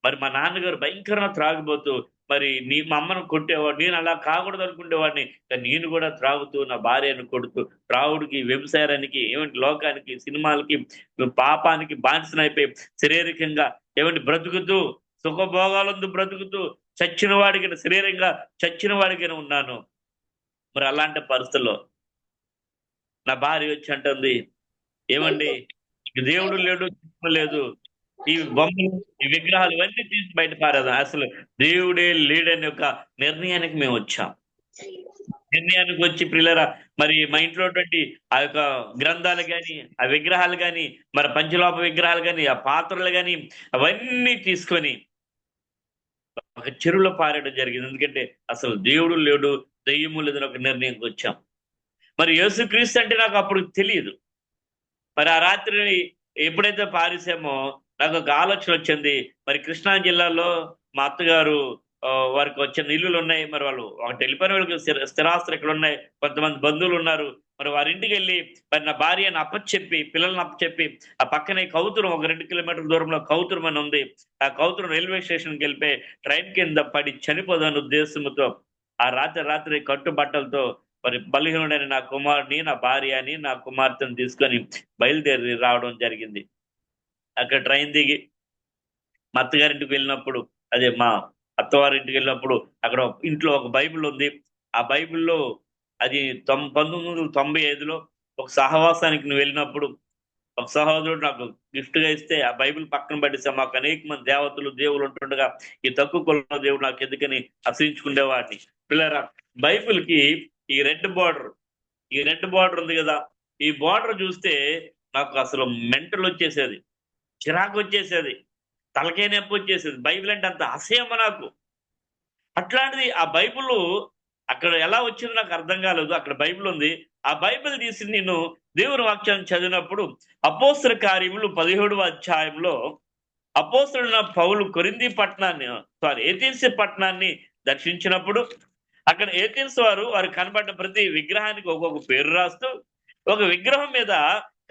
[SPEAKER 1] మరి మా నాన్నగారు భయంకరంగా త్రాగుబోతూ మరి మా అమ్మను కొట్టేవాడు. నేను అలా కాకూడదు అనుకునేవాడిని. కానీ నేను కూడా త్రాగుతూ నా భార్యను కొడుతూ త్రాగుడికి, వ్యభిచారానికి, ఏమంటే లోకానికి, సినిమాలకి, పాపానికి బానిసనైపోయి శారీరకంగా బ్రతుకుతూ సుఖభోగాలందు బ్రతుకుతూ చచ్చిన వాడికైనా శరీరంగా చచ్చిన వాడికైనా ఉన్నాను. మరి అలాంటి పరిస్థితుల్లో నా భార్య వచ్చి అంటుంది, ఏమండి దేవుడు లేడు, లేదు, ఈ బొమ్మలు, ఈ విగ్రహాలు ఇవన్నీ తీసి బయట పారేదాం. అసలు దేవుడే లేడని ఒక నిర్ణయానికి మేము వచ్చాం. నిర్ణయానికి వచ్చి ప్రియులారా, మరి మా ఇంట్లో ఉన్నటువంటి ఆ యొక్క గ్రంథాలు గాని, ఆ విగ్రహాలు గాని, మరి పంచలోప విగ్రహాలు గాని, ఆ పాత్రలు గాని అవన్నీ తీసుకొని ఒక చెరువులో పారేయడం జరిగింది. ఎందుకంటే అసలు దేవుడు లేడు, దెయ్యము లేదని ఒక నిర్ణయంకి వచ్చాం. మరి యేసుక్రీస్తు అంటే నాకు అప్పుడు తెలియదు. మరి ఆ రాత్రి ఎప్పుడైతే పారేసామో నాకు ఒక ఆలోచన వచ్చింది. మరి కృష్ణా జిల్లాలో మా అత్తగారు వారికి వచ్చిన ఇల్లులు ఉన్నాయి. మరి వాళ్ళు ఒకటి వెళ్ళిపోయిన వాళ్ళకి స్థిరాస్తులు ఇక్కడ ఉన్నాయి. కొంతమంది బంధువులు ఉన్నారు. మరి వారి ఇంటికి వెళ్ళి మరి నా భార్యను అప్పచెప్పి, పిల్లల్ని అప్పచెప్పి, ఆ పక్కనే కౌతురం ఒక 2 కిలోమీటర్ల దూరంలో కౌతురం అని ఉంది. ఆ కౌతురం రైల్వే స్టేషన్కి వెళ్ళిపోయి ట్రైన్ కింద పడి చనిపోదాని ఉద్దేశంతో ఆ రాత్రి కట్టుబట్టలతో మరి బలహీనుడైన నా కుమారుని, నా భార్యని, నా కుమార్తెను తీసుకొని బయలుదేరి రావడం జరిగింది. అక్కడ ట్రైన్ దిగి మా అత్తగారింటికి వెళ్ళినప్పుడు, అదే మా అత్తవారింటికి వెళ్ళినప్పుడు అక్కడ ఇంట్లో ఒక బైబిల్ ఉంది. ఆ బైబిల్‌లో అది 1995లో ఒక సహవాసానికి నువ్వు వెళ్ళినప్పుడు ఒక సహోదరుడు నాకు గిఫ్ట్‌గా ఇస్తే ఆ బైబిల్ పక్కన పడేసా. మాకు అనేక మంది దేవుళ్ళు ఉంటుండగా ఈ తక్కువ కులంలో దేవుడు నాకు ఎందుకని అసహించుకునేవాడిని. పిల్లరా, బైబిల్‌కి ఈ రెడ్ బార్డర్ ఉంది కదా! ఈ బార్డర్ చూస్తే నాకు అసలు మెంటల్ వచ్చేసేది. చిరాకు వచ్చేసేది. తలకాయ నొప్పి వచ్చేసేది. బైబిల్ అంటే అంత అసహ్యం నాకు. అట్లాంటిది ఆ బైబిలు అక్కడ ఎలా వచ్చిందో నాకు అర్థం కాలేదు. అక్కడ బైబిల్ ఉంది. ఆ బైబిల్ తీసి నేను దేవుని వాక్యాన్ని చదివినప్పుడు అపోస్తల కార్యములు 17వ అధ్యాయంలో అపోస్తలుడైన పౌలు ఏథెన్సు పట్టణాన్ని దర్శించినప్పుడు అక్కడ ఏథెన్స్ వారు కనబడ్డ ప్రతి విగ్రహానికి ఒక్కొక్క పేరు రాస్తూ ఒక విగ్రహం మీద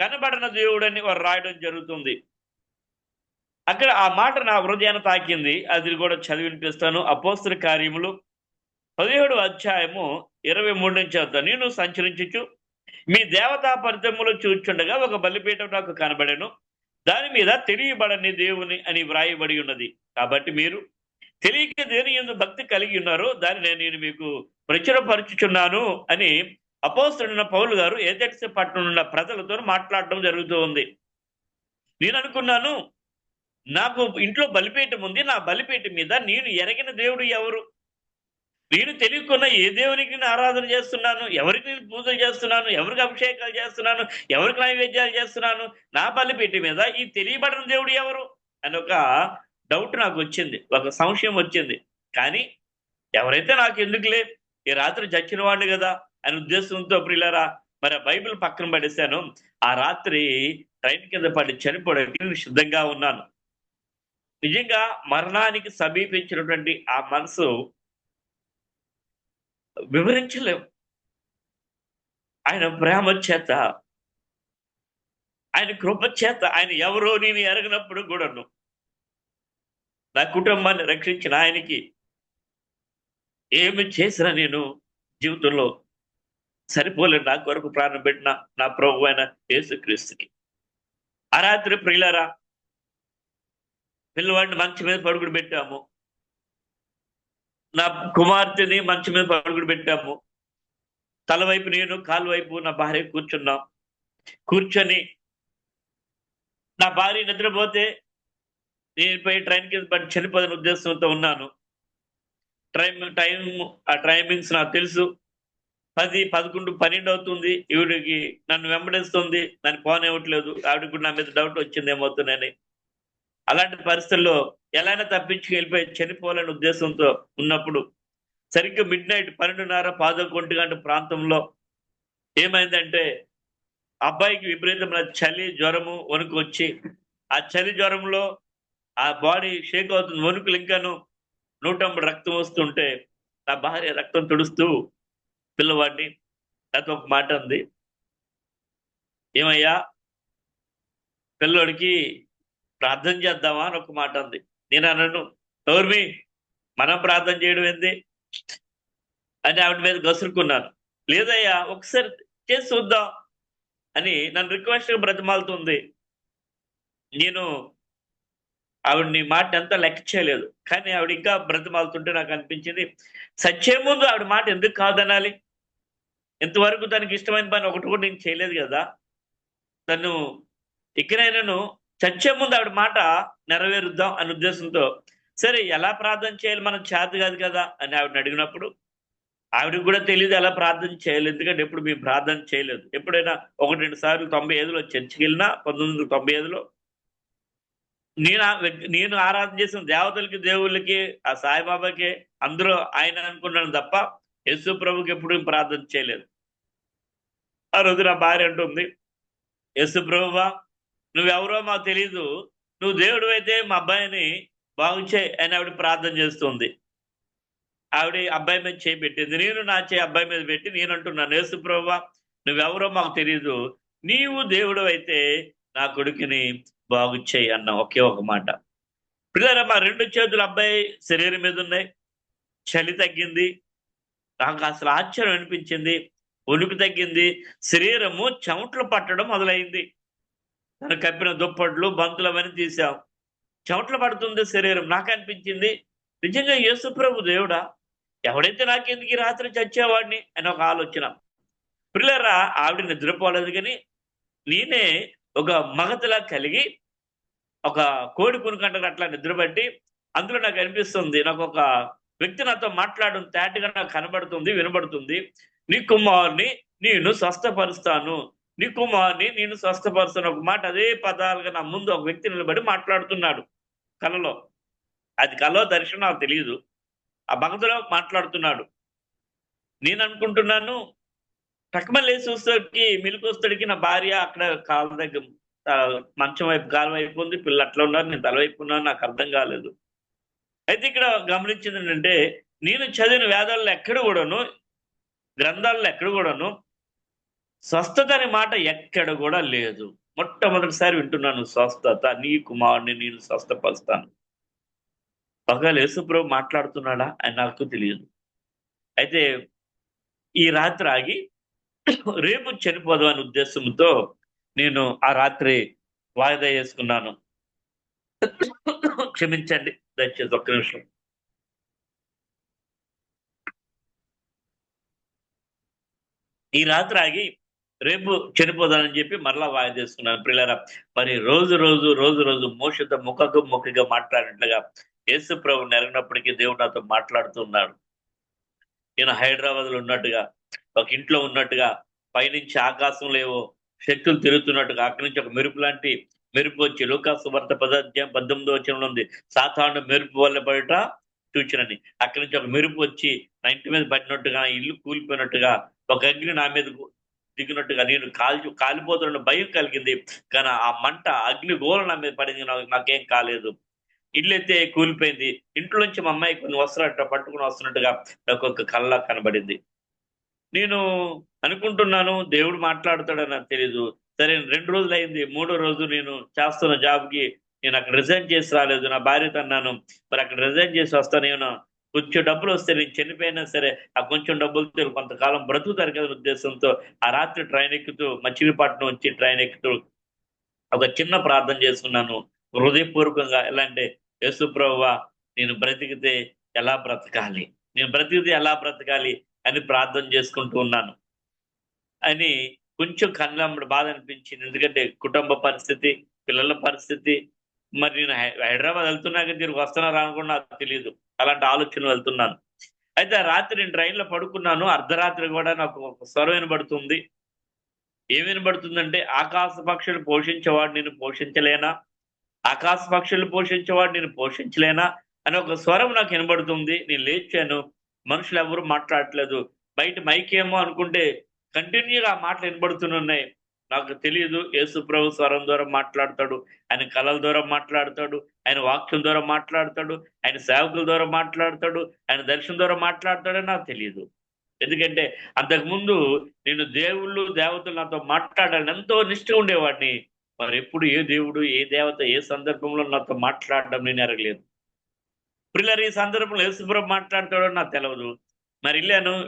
[SPEAKER 1] కనబడిన దేవుడని వారు రాయడం జరుగుతుంది. అక్కడ ఆ మాట నా హృదయాన్ని తాకింది. అది కూడా చదివి వినిపిస్తాను. అపోస్తల కార్యములు 17వ అధ్యాయము 23 నుంచి చదువుతాను. నేను సంచరించుచు మీ దేవతా పరితములు చూచుండగా ఒక బలిపీఠం నాకు కనబడెను. దాని మీద తెలియబడని దేవుని అని వ్రాయబడి ఉన్నది. కాబట్టి మీరు తెలియక దేని యందు భక్తి కలిగి ఉన్నారో దానిని నేను మీకు ప్రచురపరచుచున్నాను అని అపోస్తలుడైన పౌలు గారు ఏథెన్స్ పట్టణంలో ఉన్న ప్రజలతో మాట్లాడడం జరుగుతూ ఉంది. నేను అనుకున్నాను, నాకు ఇంట్లో బలిపీఠం ఉంది, నా బలిపీఠం మీద నేను ఎరగిన దేవుడు ఎవరు? నేను తెలియకున్న ఏ దేవునికి నేను ఆరాధన చేస్తున్నాను, ఎవరికి నేను పూజలు చేస్తున్నాను, ఎవరికి అభిషేకాలు చేస్తున్నాను, ఎవరికి నైవేద్యాలు చేస్తున్నాను, నా బలిపీఠం మీద ఈ తెలియబడిన దేవుడు ఎవరు అని ఒక డౌట్ నాకు వచ్చింది, ఒక సంశయం వచ్చింది. కానీ ఎవరైతే నాకు ఎందుకులే, ఈ రాత్రి చచ్చిన వాడిని కదా అనే ఉద్దేశంతో ప్రియులారా మరి ఆ బైబిల్ పక్కన పడేశాను. ఆ రాత్రి ట్రైన్ కింద పడి చనిపోవడానికి నేను సిద్ధంగా ఉన్నాను. నిజంగా మరణానికి సమీపించినటువంటి ఆ మనసు వివరించలేం. ఆయన ప్రేమ చేత, ఆయన కృప చేత, ఆయన ఎవరో నేను ఎరగనప్పుడు కూడాను నా కుటుంబాన్ని రక్షించిన ఆయనకి ఏమి చేసినా నేను జీవితంలో సరిపోలేదు. నా కొరకు ప్రాణం పెట్టిన నా ప్రభు అయిన యేసుక్రీస్తుకి. ఆ రాత్రి ప్రియులారా పిల్లవాడిని మంచం మీద పడుకుని పెట్టాము, నా కుమార్తెని మంచం మీద పడుకుని పెట్టాము. తలవైపు నేను, కాలు వైపు నా భార్య కూర్చున్నాం. కూర్చొని నా భార్య నిద్రపోతే నేను పోయి ట్రైన్ కింద పడి చనిపోదని ఉద్దేశంతో ఉన్నాను. ఆ టైమింగ్స్ నాకు తెలుసు. 10, 11, 12 అవుతుంది. ఈవిడికి నన్ను వెంబడిస్తుంది, నన్ను పోనివ్వట్లేదు. ఆవిడకి కూడా నా మీద డౌట్ వచ్చింది ఏమవుతుందని. అలాంటి పరిస్థితుల్లో ఎలాగైనా తప్పించి వెళ్ళిపోయి చనిపోవాలనే ఉద్దేశంతో ఉన్నప్పుడు సరిగ్గా మిడ్ నైట్ 12:30, 11 గంట ప్రాంతంలో ఏమైందంటే అబ్బాయికి విపరీతమైన చలి, జ్వరము, వణుకు వచ్చి ఆ చలి జ్వరంలో ఆ బాడీ షేక్ అవుతుంది. వణుకులు ఇంకాను 180 రక్తం వస్తుంటే నా భార్య రక్తం తుడుస్తూ పిల్లవాడిని నాతో ఒక మాట అంది, ఏమయ్యా పిల్లోడికి ప్రార్థన చేద్దామా అని ఒక మాట అంది. నేను అన్నాను, నోర్మి, మనం ప్రార్థన చేయడం ఏంది అని ఆవిడ మీద గసురుకున్నాను. లేదయ్యా ఒకసారి చేసి చూద్దాం అని నన్ను రిక్వెస్ట్ బ్రతిమాలుతుంది. నేను ఆవిడని మాట ఎంత లెక్క చేయలేదు, కానీ ఆవిడ ఇంకా బ్రతిమాలుతుంటే నాకు అనిపించింది, సచ్చే ముందు ఆవిడ మాట ఎందుకు కాదనాలి? ఎంతవరకు తనకి ఇష్టమైన పని ఒకటి కూడా నేను చేయలేదు కదా. తను ఇక్కడైనాను చచ్చే ముందు ఆవిడ మాట నెరవేరుద్దాం అనే ఉద్దేశంతో, సరే ఎలా ప్రార్థన చేయాలి, మనం చేత కాదు కదా అని ఆవిడని అడిగినప్పుడు ఆవిడకి కూడా తెలియదు ఎలా ప్రార్థన చేయాలి. ఎందుకంటే ఎప్పుడు మేము ప్రార్థన చేయలేదు. ఎప్పుడైనా 1-2 సార్లు 95లో చర్చికి వెళ్ళినా 1995లో నేను ఆరాధన చేసిన దేవతలకి, దేవుళ్ళకి, ఆ సాయిబాబాకి అందరూ ఆయన అనుకున్నాను తప్ప యేసు ప్రభుకి ఎప్పుడు ప్రార్థన చేయలేదు. ఆ రోజు నా భార్య అంటుంది, యేసు ప్రభువా నువ్వెవరో మాకు తెలీదు, నువ్వు దేవుడు అయితే మా అబ్బాయిని బాగు చేయి అని ఆవిడ ప్రార్థన చేస్తుంది. ఆవిడ అబ్బాయి మీద చేయి పెట్టింది. నేను నా చేయి అబ్బాయి మీద పెట్టి నేను అంటున్నాను, యేసు ప్రభువా నువ్వెవరో మాకు తెలీదు, నీవు దేవుడు అయితే నా కొడుకుని బాగు చేయి అన్న ఒకే ఒక మాట. పిల్లరా మా 2 చేతులు అబ్బాయి శరీరం మీద ఉన్నాయి. చలి తగ్గింది. నాకు అసలు ఆశ్చర్యం అనిపించింది. వణుకు తగ్గింది. శరీరము చెమటలు పట్టడం మొదలైంది. తను కప్పిన దుప్పట్లు, బంతులు అవన్నీ తీసాం. చెమటలు పడుతుంది శరీరం. నాకు అనిపించింది, నిజంగా యేసు ప్రభు దేవుడా, ఎవడైతే నాకెందుకు ఈ రాత్రి చచ్చేవాడిని అని ఒక ఆలోచన. పిల్లరా ఆవిడ నిద్రపోలేదు, కానీ నేనే ఒక మగతలా కలిగి ఒక కోడి పునుకంటకు అట్లా నిద్రపట్టి అందులో నాకు అనిపిస్తుంది, నాకు ఒక వ్యక్తి నాతో మాట్లాడడం తేటగా నాకు కనబడుతుంది, వినబడుతుంది. నీ కుమారుని నేను స్వస్థపరుస్తాను, నీ కుమారుని నేను స్వస్థపరుస్తాను. ఒక మాట అదే పదాలుగా నా ముందు ఒక వ్యక్తి నిలబడి మాట్లాడుతున్నాడు కలలో. అది కలో దర్శనం నాకు తెలియదు. ఆ భగతులో మాట్లాడుతున్నాడు. నేను అనుకుంటున్నాను, టక్మలేసి వస్తాడికి మిలికి వస్తాడికి నా భార్య అక్కడ కాళ్ళ దగ్గర మంచం వైపు కాలు వైపు ఉంది, పిల్లలు అట్లా ఉన్నారు, నేను తలవైపు ఉన్నాను. నాకు అర్థం కాలేదు. అయితే ఇక్కడ గమనించింది ఏంటంటే, నేను చదివిన వేదాల్లో ఎక్కడ కూడాను, గ్రంథాల్లో ఎక్కడ కూడాను స్వస్థత అనే మాట ఎక్కడ కూడా లేదు. మొట్టమొదటిసారి వింటున్నాను స్వస్థత, నీ కుమారుని నేను స్వస్థపరుస్తాను. ఒకవేళ యేసుప్రభు మాట్లాడుతున్నాడా అని నాకు తెలియదు. అయితే ఈ రాత్రి ఆగి రేపు చనిపోదాం అనే ఉద్దేశంతో నేను ఆ రాత్రి వాయిదా వేసుకున్నాను. క్షమించండి దయచేసి ఒక్క నిమిషం. ఈ రాత్రి ఆగి రేపు చనిపోదానని చెప్పి మరలా వాయిదేసుకున్నాను ప్రియులారా. మరి రోజు మోషతో ముఖకు ముఖగా మాట్లాడినట్లుగా యేసు ప్రభు నెరగినప్పటికీ దేవుడు నాతో మాట్లాడుతున్నాడు. నేను హైదరాబాద్ లో ఉన్నట్టుగా, ఒక ఇంట్లో ఉన్నట్టుగా, పైనుంచి ఆకాశంలో ఏవో శక్తులు తిరుగుతున్నట్టుగా అక్కడి నుంచి ఒక మెరుపు లాంటి మెరుపు వచ్చి లూకాసు వార్త 18వ వచనంలో ఉంది, సాతాను మెరుపు వల్ల పడట చూచినని. అక్కడి నుంచి ఒక మెరుపు వచ్చి నా ఇంటి మీద పడినట్టుగా, ఇల్లు కూలిపోయినట్టుగా, ఒక అగ్ని నా మీద దిగినట్టుగా, నేను కాలిపోతున్న భయం కలిగింది. కానీ ఆ మంట అగ్ని గోళ నా మీద పడింది, నాకేం కాలేదు. ఇల్లైతే కూలిపోయింది. ఇంట్లో నుంచి మా అమ్మాయి కొన్ని వస్త్రాలు పట్టుకుని వస్తున్నట్టుగా నాకు ఒక కళ్ళ కనబడింది. నేను అనుకుంటున్నాను దేవుడు మాట్లాడతాడని నాకు తెలీదు. సరే 2 రోజులయింది. 3వ రోజు నేను చేస్తున్న జాబ్‌కి నేను అక్కడ రిజైన్ చేసి రాలేదు. నా భార్యతో అన్నాను, మరి అక్కడ రిజైన్ చేసి వస్తానేమో, కొంచెం డబ్బులొస్తే నేను చనిపోయినా సరే ఆ కొంచెం డబ్బులతో కొంతకాలం బ్రతుకుతారు కదా ఉద్దేశంతో ఆ రాత్రి ట్రైన్ ఎక్కుతూ మచిలీపట్నం వచ్చి ట్రైన్ ఎక్కుతూ ఒక చిన్న ప్రార్థన చేసుకున్నాను. హృదయపూర్వకంగా ఎలా అంటే, యేసు ప్రభువా నేను బ్రతికితే ఎలా బ్రతకాలి? నేను బ్రతికితే ఎలా బ్రతకాలి అని ప్రార్థన చేసుకుంటూ ఉన్నాను. అని కొంచెం కళ్ళమ్మట బాధ అనిపించింది. ఎందుకంటే కుటుంబ పరిస్థితి, పిల్లల పరిస్థితి, మరి నేను హైదరాబాద్ వెళ్తున్నాక తిరిగి వస్తానా రానా కూడా నాకు తెలీదు. అలాంటి ఆలోచనలు వెళ్తున్నాను. అయితే ఆ రాత్రి నేను ట్రైన్‌లో పడుకున్నాను. అర్ధరాత్రి కూడా నాకు ఒక స్వరం వినబడుతుంది. ఏం వినబడుతుందంటే, ఆకాశ పక్షులు పోషించేవాడు నిన్ను పోషించలేనా? ఆకాశ పక్షులు పోషించేవాడు నిన్ను పోషించలేనా? అని ఒక స్వరం నాకు వినబడుతుంది. నేను లేచాను. మనుషులెవరు మాట్లాడట్లేదు. బయట మైకేమో అనుకుంటే కంటిన్యూగా ఆ మాటలు వినబడుతూనున్నాయి. నాకు తెలీదు యేసు ప్రభు స్వరం ద్వారా మాట్లాడతాడు. ఆయన కళల ద్వారా మాట్లాడతాడు. ఆయన వాక్యం ద్వారా మాట్లాడతాడు. ఆయన సేవకుల ద్వారా మాట్లాడతాడు. ఆయన దర్శనం ద్వారా మాట్లాడతాడని నాకు తెలీదు. ఎందుకంటే అంతకుముందు నేను దేవుళ్ళు, దేవతలు నాతో మాట్లాడాలని ఎంతో నిష్టగా ఉండేవాడిని. మరెప్పుడు ఏ దేవుడు, ఏ దేవత, ఏ సందర్భంలో నాతో మాట్లాడడం నేను ఎరగలేదు. ప్రియులారా, ఈ సందర్భంలో యేసుప్రభు మాట్లాడతాడో నాకు తెలవదు. మరి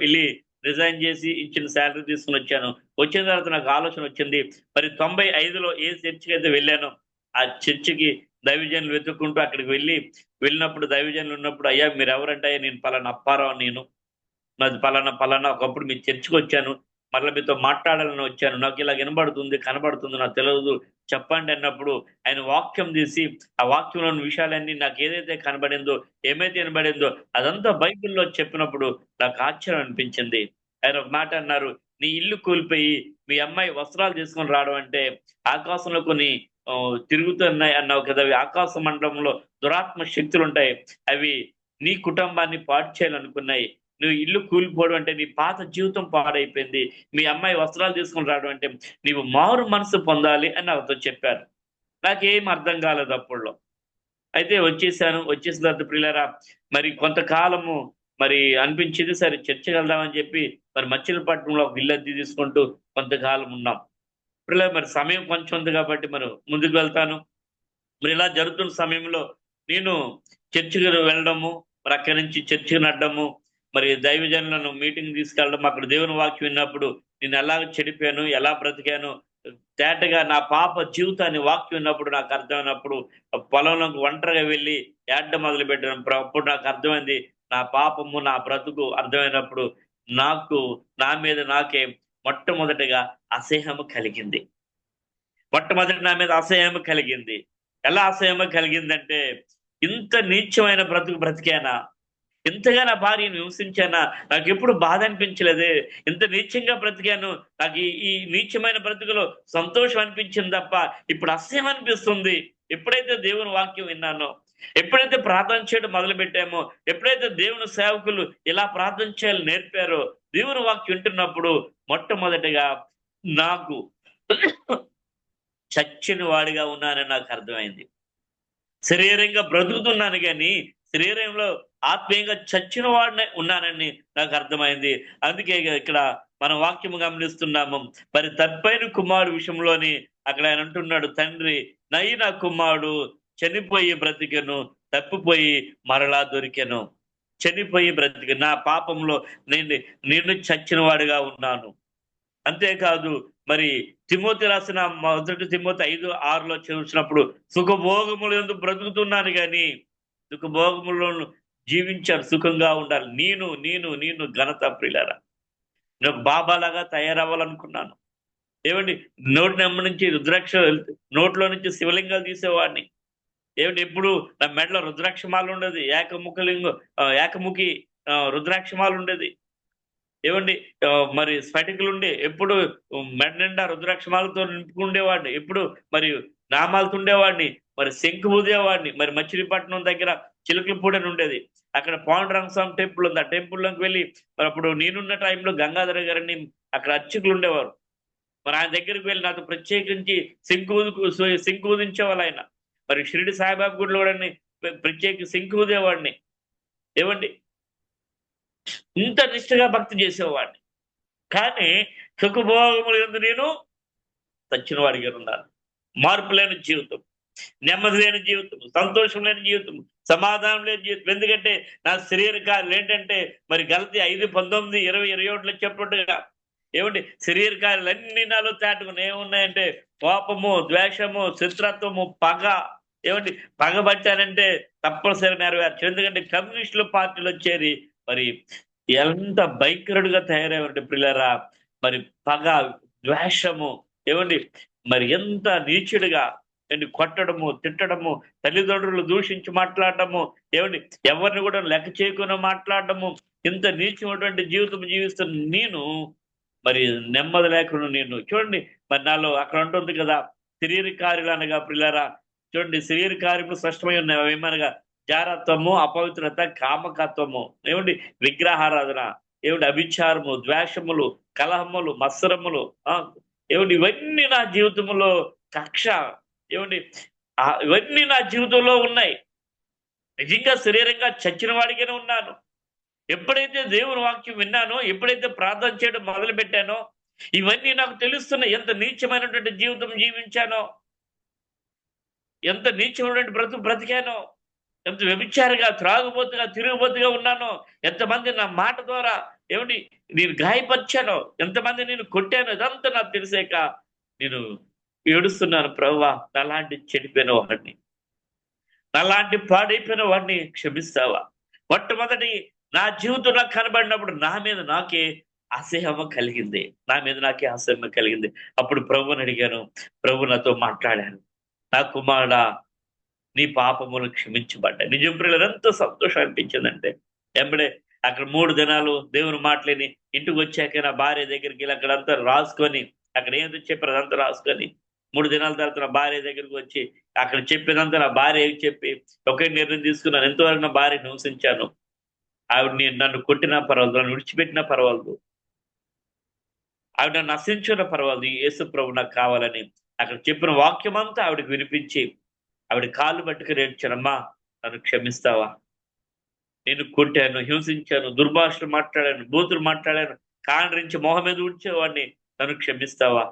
[SPEAKER 1] ఎళ్ళి రిజైన్ చేసి ఇచ్చిన సాలరీ తీసుకొనొచ్చాను. వచ్చిన తర్వాత నాకు ఆలోచన వచ్చింది. మరి 95లో ఏ చర్చికైతే వెళ్ళానో, ఆ చర్చికి దైవజనులు వెతుక్కుంటూ అక్కడికి వెళ్ళినప్పుడు దైవజనులు ఉన్నప్పుడు, "అయ్యా మీరెవరంటే?" "అయ్యా నేను పలానా అప్పారావుని నేను. నాది పలానా ఒకప్పుడు మీ చర్చికొచ్చాను. మరలా మీతో మాట్లాడాలని వచ్చాను. నాకు ఇలా వినబడుతుంది, కనబడుతుంది. నాకు తెలవదు. చెప్పండి" అన్నప్పుడు ఆయన వాక్యం తీసి, ఆ వాక్యంలోని విషయాలన్నీ నాకేదైతే కనబడిందో, ఏమైతే వినబడిందో అదంతా బైబిల్‌లో చెప్పినప్పుడు నాకు ఆశ్చర్యం అనిపించింది. ఆయన ఒక మాట అన్నారు, "నీ ఇల్లు కూలిపోయి మీ అమ్మాయి వస్త్రాలు తీసుకొని రావడం అంటే ఆకాశంలో కొన్ని తిరుగుతున్నాయి అన్నావు కదా! అవి ఆకాశ మండలంలో దురాత్మ శక్తులుంటాయి. అవి నీ కుటుంబాన్ని పాడు చేయాలనుకున్నాయి. నువ్వు ఇల్లు కూలిపోవడం అంటే నీ పాత జీవితం పాడైపోయింది. మీ అమ్మాయి వస్త్రాలు తీసుకొని రావడం అంటే నీవు మారు మనసు పొందాలి" అని నాతో చెప్పారు. నాకేం అర్థం కాలేదు అప్పట్లో. అయితే వచ్చేసాను. వచ్చేసిన తర్వాత ప్రియులారా, మరి కొంతకాలము మరి అనిపించింది, సరే చర్చికెళ్దామని చెప్పి మరి మచిలీపట్నంలో ఒక ఇల్లు అద్దె తీసుకుంటూ కొంతకాలం ఉన్నాం. ప్రియులారా, మరి సమయం కొంచెం ఉంది కాబట్టి మరి ముందుకు వెళ్తాను. మరి ఇలా జరుగుతున్న సమయంలో నేను చర్చికి వెళ్ళడము, మరి అక్కడి నుంచి చర్చికి నడడము, మరి దైవజనులను మీటింగ్ తీసుకెళ్ళడం, అక్కడ దేవుని వాక్యం విన్నప్పుడు నేను ఎలాగ చెడిపోయాను, ఎలా బ్రతికాను, తేటగా నా పాప జీవితాన్ని వాక్యం విన్నప్పుడు నాకు అర్థమైనప్పుడు పొలంలోకి ఒంటరిగా వెళ్ళి ఏడ్డం మొదలుపెట్టాను. అప్పుడు నాకు అర్థమైంది, నా పాపము, నా బ్రతుకు అర్థమైనప్పుడు నాకు నా మీద నాకే మొట్టమొదటిగా అసహ్యము కలిగింది. మొట్టమొదటి నా మీద అసహ్యం కలిగింది. ఎలా అసహ్యం కలిగిందంటే, ఇంత నీచమైన బ్రతుకు బ్రతికానా? ఇంతగా నా భార్యను హింసించానా? నాకెప్పుడు బాధ అనిపించలేదే. ఇంత నీచంగా బ్రతికాను. నాకు ఈ నీచమైన బ్రతుకులో సంతోషం అనిపించింది తప్ప, ఇప్పుడు అసహ్యం అనిపిస్తుంది. ఎప్పుడైతే దేవుని వాక్యం విన్నానో, ఎప్పుడైతే ప్రార్థన చేయడం మొదలుపెట్టామో, ఎప్పుడైతే దేవుని సేవకులు ఇలా ప్రార్థన చేయాలని నేర్పారో, దేవుని వాక్యం వింటున్నప్పుడు మొట్టమొదటిగా నాకు చచ్చిన వాడిగా ఉన్నానని నాకు అర్థమైంది. శరీరంగా బ్రతుకుతున్నాను గానీ, శరీరంలో ఆత్మీయంగా చచ్చిన వాడినే ఉన్నానని నాకు అర్థమైంది. అందుకే ఇక్కడ మనం వాక్యము గమనిస్తున్నాము. మరి తప్పైన కుమారుడు విషయంలోని అక్కడ ఆయన అంటున్నాడు, తండ్రి నైన కుమారుడు చనిపోయి బ్రతికెను, తప్పిపోయి మరలా దొరికెను. చనిపోయి బ్రతికెను. నా పాపంలో నేను చచ్చిన వాడిగా ఉన్నాను. అంతేకాదు, మరి తిమోతి రాసిన మొదటి తిమోతి 5:6లో చూసినప్పుడు, సుఖభోగములందు బ్రతుకుతున్నాను గాని సుఖభోగములను జీవించాను, సుఖంగా ఉండాలి. నేను ఘనత ప్రియులారా. నేను ఒక బాబా లాగా తయారవ్వాలనుకున్నాను. ఏమండి, నోటి నెమ్మ నుంచి రుద్రాక్ష నోట్లో నుంచి శివలింగాలు తీసేవాడిని. ఏమిటి, ఎప్పుడు నా మెడలో రుద్రాక్షమాల ఉండేది, ఏకముఖి రుద్రాక్షమాల ఉండేది. ఏమండి, మరి స్ఫటికులు ఉండే, ఎప్పుడు మెడ నిండా రుద్రాక్షమాలతో నింపుకుండేవాడిని. ఎప్పుడు మరి నామాలతో ఉండేవాడిని. మరి శంకు ఊదేవాడిని. మరి మచిలీపట్నం దగ్గర చిలకలపూడి అని ఉండేది, అక్కడ పాండురంగ స్వామి టెంపుల్ ఉంది. ఆ టెంపుల్లోకి వెళ్ళి మరి అప్పుడు నేనున్న టైంలో గంగాధర గారిని అక్కడ అర్చకులు ఉండేవారు. మరి ఆయన దగ్గరికి వెళ్ళి నాతో ప్రత్యేకించి శంకు ఊదించేవాళ్ళు ఆయన. మరి షిరిడి సాయిబాబా గుడిలో కూడా ప్రత్యేక శంకు ఊదేవాడిని. ఏమండి, ఇంత నిష్ఠగా భక్తి చేసేవాడిని. కానీ సుఖభోగములు ఎందు నేను చచ్చిన వాడిగా ఉన్నాను. మార్పు లేని జీవితం, నెమ్మది లేని జీవితం, సంతోషం లేని జీవితం, సమాధానం లేని జీవితం. ఎందుకంటే నా శరీర కార్యాలు ఏంటంటే, మరి గలతీ 5:19, 20, 21 చెప్పినట్టుగా ఏమండి, శరీర కార్యాలన్నీ నాలో చాటుకుని ఏమున్నాయంటే కోపము, ద్వేషము, శత్రుత్వము, పగ. ఏమండి, పగబట్టానంటే తప్పనిసరి నెరవేర్చు. ఎందుకంటే కమ్యూనిస్టుల పార్టీలో చేరి మరి ఎంత భయంకరుడుగా తయారయ్యారంటే పిల్లరా, మరి పగ, ద్వేషము. ఏమండి, మరి ఎంత నీచుడుగా ఏంటి, కొట్టడము, తిట్టడము, తల్లిదండ్రులు దూషించి మాట్లాడటము, ఏమండి, ఎవరిని కూడా లెక్క చేయకుండా మాట్లాడటము, ఇంత నీచమైనటువంటి జీవితం జీవిస్తున్న నేను మరి నెమ్మది లేకుండా నేను చూడండి. మరి నాలో అక్కడ ఉంటుంది కదా, శరీర కార్యాలు అనగా పిల్లరా, చూడండి, శరీర కార్యములు స్పష్టమై ఉన్నాయి. ఏమనగా జారత్వము, అపవిత్రత, కామకత్వము, ఏమండి, విగ్రహారాధన, ఏమిటి, అభిచారము, ద్వేషములు, కలహములు, మత్సరములు, ఏమిటి, ఇవన్నీ నా జీవితంలో కక్ష, ఏమండి, ఇవన్నీ నా జీవితంలో ఉన్నాయి. నిజంగా శరీరంగా చచ్చిన వాడిగానే ఉన్నాను. ఎప్పుడైతే దేవుని వాక్యం విన్నానో, ఎప్పుడైతే ప్రార్థన చేయడం మొదలు పెట్టానో, ఇవన్నీ నాకు తెలుస్తున్నాయి. ఎంత నీచమైనటువంటి జీవితం జీవించానో, ఎంత నీచమైనటువంటి బ్రతికానో, ఎంత వ్యభిచారిగా, త్రాగుబోతుగా, తిరుగుబోతుగా ఉన్నానో, ఎంతమంది నా మాట ద్వారా ఏమిటి నేను గాయపరిచానో, ఎంతమంది నేను కొట్టానో, ఇదంతా నాకు తెలిసాక నేను ఏడుస్తున్నాను. ప్రభువా, నాలాంటి చెడిపోయిన వాడిని, నాలాంటి పాడైపోయిన వాడిని క్షమిస్తావా? మొట్టమొదటి నా జీవితం నాకు కనబడినప్పుడు నా మీద నాకే అసహ్యం కలిగింది. నా మీద నాకే అసహ్యం కలిగింది. అప్పుడు ప్రభువుని అడిగాను. ప్రభు నాతో మాట్లాడాను. నా కుమారుడా, నీ పాపములు క్షమించబడ్డాయి. నిజం ప్రియులారా, ఎంత సంతోషం అనిపించిందంటే, ఎంబడే అక్కడ 3 దినాలు దేవుని మాటలేని ఇంటికి వచ్చాక నా భార్య దగ్గరికి వెళ్ళి అక్కడంతా రాసుకొని, అక్కడ ఏంటో చెప్పారు అదంతా రాసుకొని, 3 దినాల తర్వాత నా భార్య దగ్గరికి వచ్చి అక్కడ చెప్పినంతా నా భార్యకి చెప్పి ఒకే నిర్ణయం తీసుకున్నాను. ఎంతవరకు నా భార్యను హింసించాను. ఆవిడ నన్ను కొట్టినా పర్వాలేదు, నన్ను విడిచిపెట్టినా పర్వాలేదు, ఆవిడ నన్ను నశించినా పర్వాలేదు, యేసు ప్రభు నాకు కావాలని అక్కడ చెప్పిన వాక్యం అంతా ఆవిడకి వినిపించి ఆవిడ కాళ్ళు పట్టుకుని ఏడ్చానమ్మా, నన్ను క్షమిస్తావా? నేను కొట్టాను, హింసించాను, దుర్భాషలు మాట్లాడాను, బూతులు మాట్లాడాను, కాండ్రించి మొహం మీద ఉంచేవాడిని, నన్ను క్షమిస్తావా?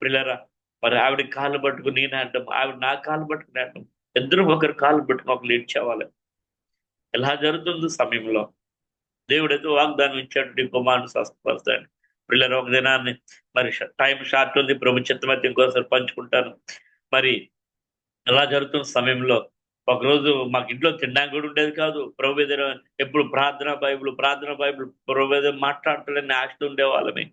[SPEAKER 1] పిల్లరా, మరి ఆవిడ కాళ్ళు పట్టుకుని నేను అంటాం, ఆవిడ నా కాళ్ళు పట్టుకుని అంటాం, ఇద్దరు ఒకరు కాళ్ళు పట్టుకుని ఒకరు ఏడ్చేవాళ్ళు. ఎలా జరుగుతుంది సమయంలో దేవుడైతే వాగ్దానం ఇచ్చాడు, నీ కుమారుని స్వస్థపరుస్తాడు. పిల్లలు, ఒక దినాన్ని మరి టైం షార్ట్ ఉంది, ప్రభు చిత్తమైతే ఇంకోసారి పంచుకుంటాను. మరి ఎలా జరుగుతున్న సమయంలో ఒకరోజు మాకు ఇంట్లో తినడానికి కూడా ఉండేది కాదు. ప్రభు దగ్గర ఎప్పుడు ప్రార్థన బైబిల్ ప్రభు దగ్గర మాట్లాడుతుందని ఆశతో ఉండేవాళ్ళమే.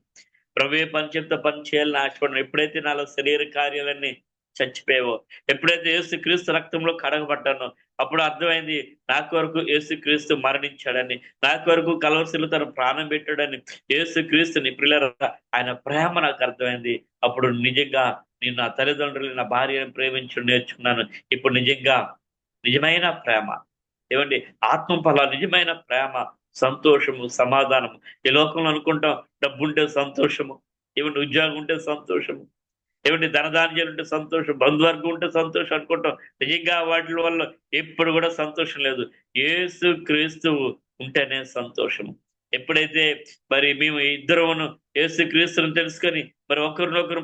[SPEAKER 1] ప్రభు ఏ పని చెప్తే పని చేయాలని ఆశపడిన. ఎప్పుడైతే నాలో శరీర కార్యాలన్నీ చచ్చిపోయావో, ఎప్పుడైతే యేసు క్రీస్తు రక్తంలో కడగబడ్డానో, అప్పుడు అర్థమైంది నా కొరకు యేసు క్రీస్తు మరణించాడని, నా కొరకు కలవరిశిలో తన ప్రాణం పెట్టాడని. యేసు క్రీస్తుని పిల్లరా, ఆయన ప్రేమ నాకు అర్థమైంది. అప్పుడు నిజంగా నేను నా తల్లిదండ్రులు, నా భార్యను ప్రేమించడం నేర్చుకున్నాను. ఇప్పుడు నిజంగా నిజమైన ప్రేమ, ఏమండి, ఆత్మ ఫలాలు, నిజమైన ప్రేమ, సంతోషము, సమాధానము. ఈ లోకంలో అనుకుంటాం డబ్బు ఉంటే సంతోషము, ఏమంటే ఉద్యోగం ఉంటే సంతోషము, ఏమంటే ధనధాన్యాలు ఉంటే సంతోషం, బంధువర్గం ఉంటే సంతోషం అనుకుంటాం. నిజంగా వాటి వల్ల ఎప్పుడు కూడా సంతోషం లేదు. యేసు క్రీస్తు ఉంటేనే సంతోషము. ఎప్పుడైతే మరి మేము ఇద్దరును యేసు క్రీస్తును తెలుసుకొని మరి ఒకరినొకరు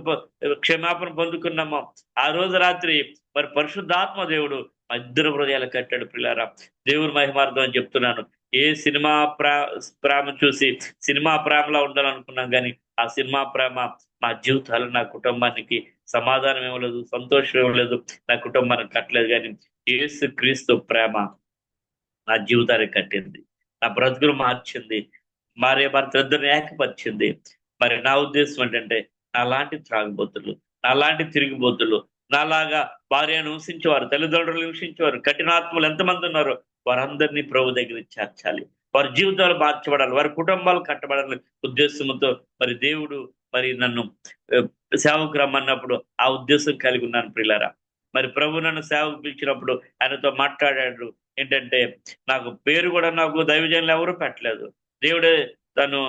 [SPEAKER 1] క్షమాపణ పొందుకున్నామో, ఆ రోజు రాత్రి మరి పరిశుద్ధాత్మ దేవుడు మా ఇద్దరు హృదయాలు కట్టాడు. పిల్లారా, దేవుని మహిమార్థం అని చెప్తున్నాను. ఏ సినిమా ప్రేమ చూసి సినిమా ప్రేమలా ఉండాలనుకున్నాం, కానీ ఆ సినిమా ప్రేమ మా జీవితాలు, నా కుటుంబానికి సమాధానం ఇవ్వలేదు, సంతోషం ఇవ్వలేదు, నా కుటుంబానికి కట్టలేదు. కానీ యేసు క్రీస్తు ప్రేమ నా జీవితానికి కట్టింది, నా బ్రతుకులు మార్చింది, భార్య భర్త ఇద్దరిని ఏకపరిచింది. మరి నా ఉద్దేశం ఏంటంటే, నాలాంటి త్రాగుబోతులు, నాలాంటి తిరిగిబోతులు, నాలాగా భార్యను హింసించేవారు, తల్లిదండ్రులను హింసించేవారు, కఠినాత్ములు ఎంతమంది ఉన్నారో వారందరినీ ప్రభు దగ్గరికి చేర్చాలి. వారి జీవితాలు మార్చబడాలి. వారి కుటుంబాలు కట్టబడాలి ఉద్దేశంతో మరి దేవుడు మరి నన్ను సేవకు రమ్మన్నప్పుడు ఆ ఉద్దేశం కలిగి ఉన్నాను ప్రియులారా. మరి ప్రభు నన్ను సేవకు పిలిచినప్పుడు ఆయనతో మాట్లాడాడు. ఏంటంటే నాకు పేరు కూడా నాకు దైవజనులు ఎవరు పెట్టలేదు. దేవుడే తను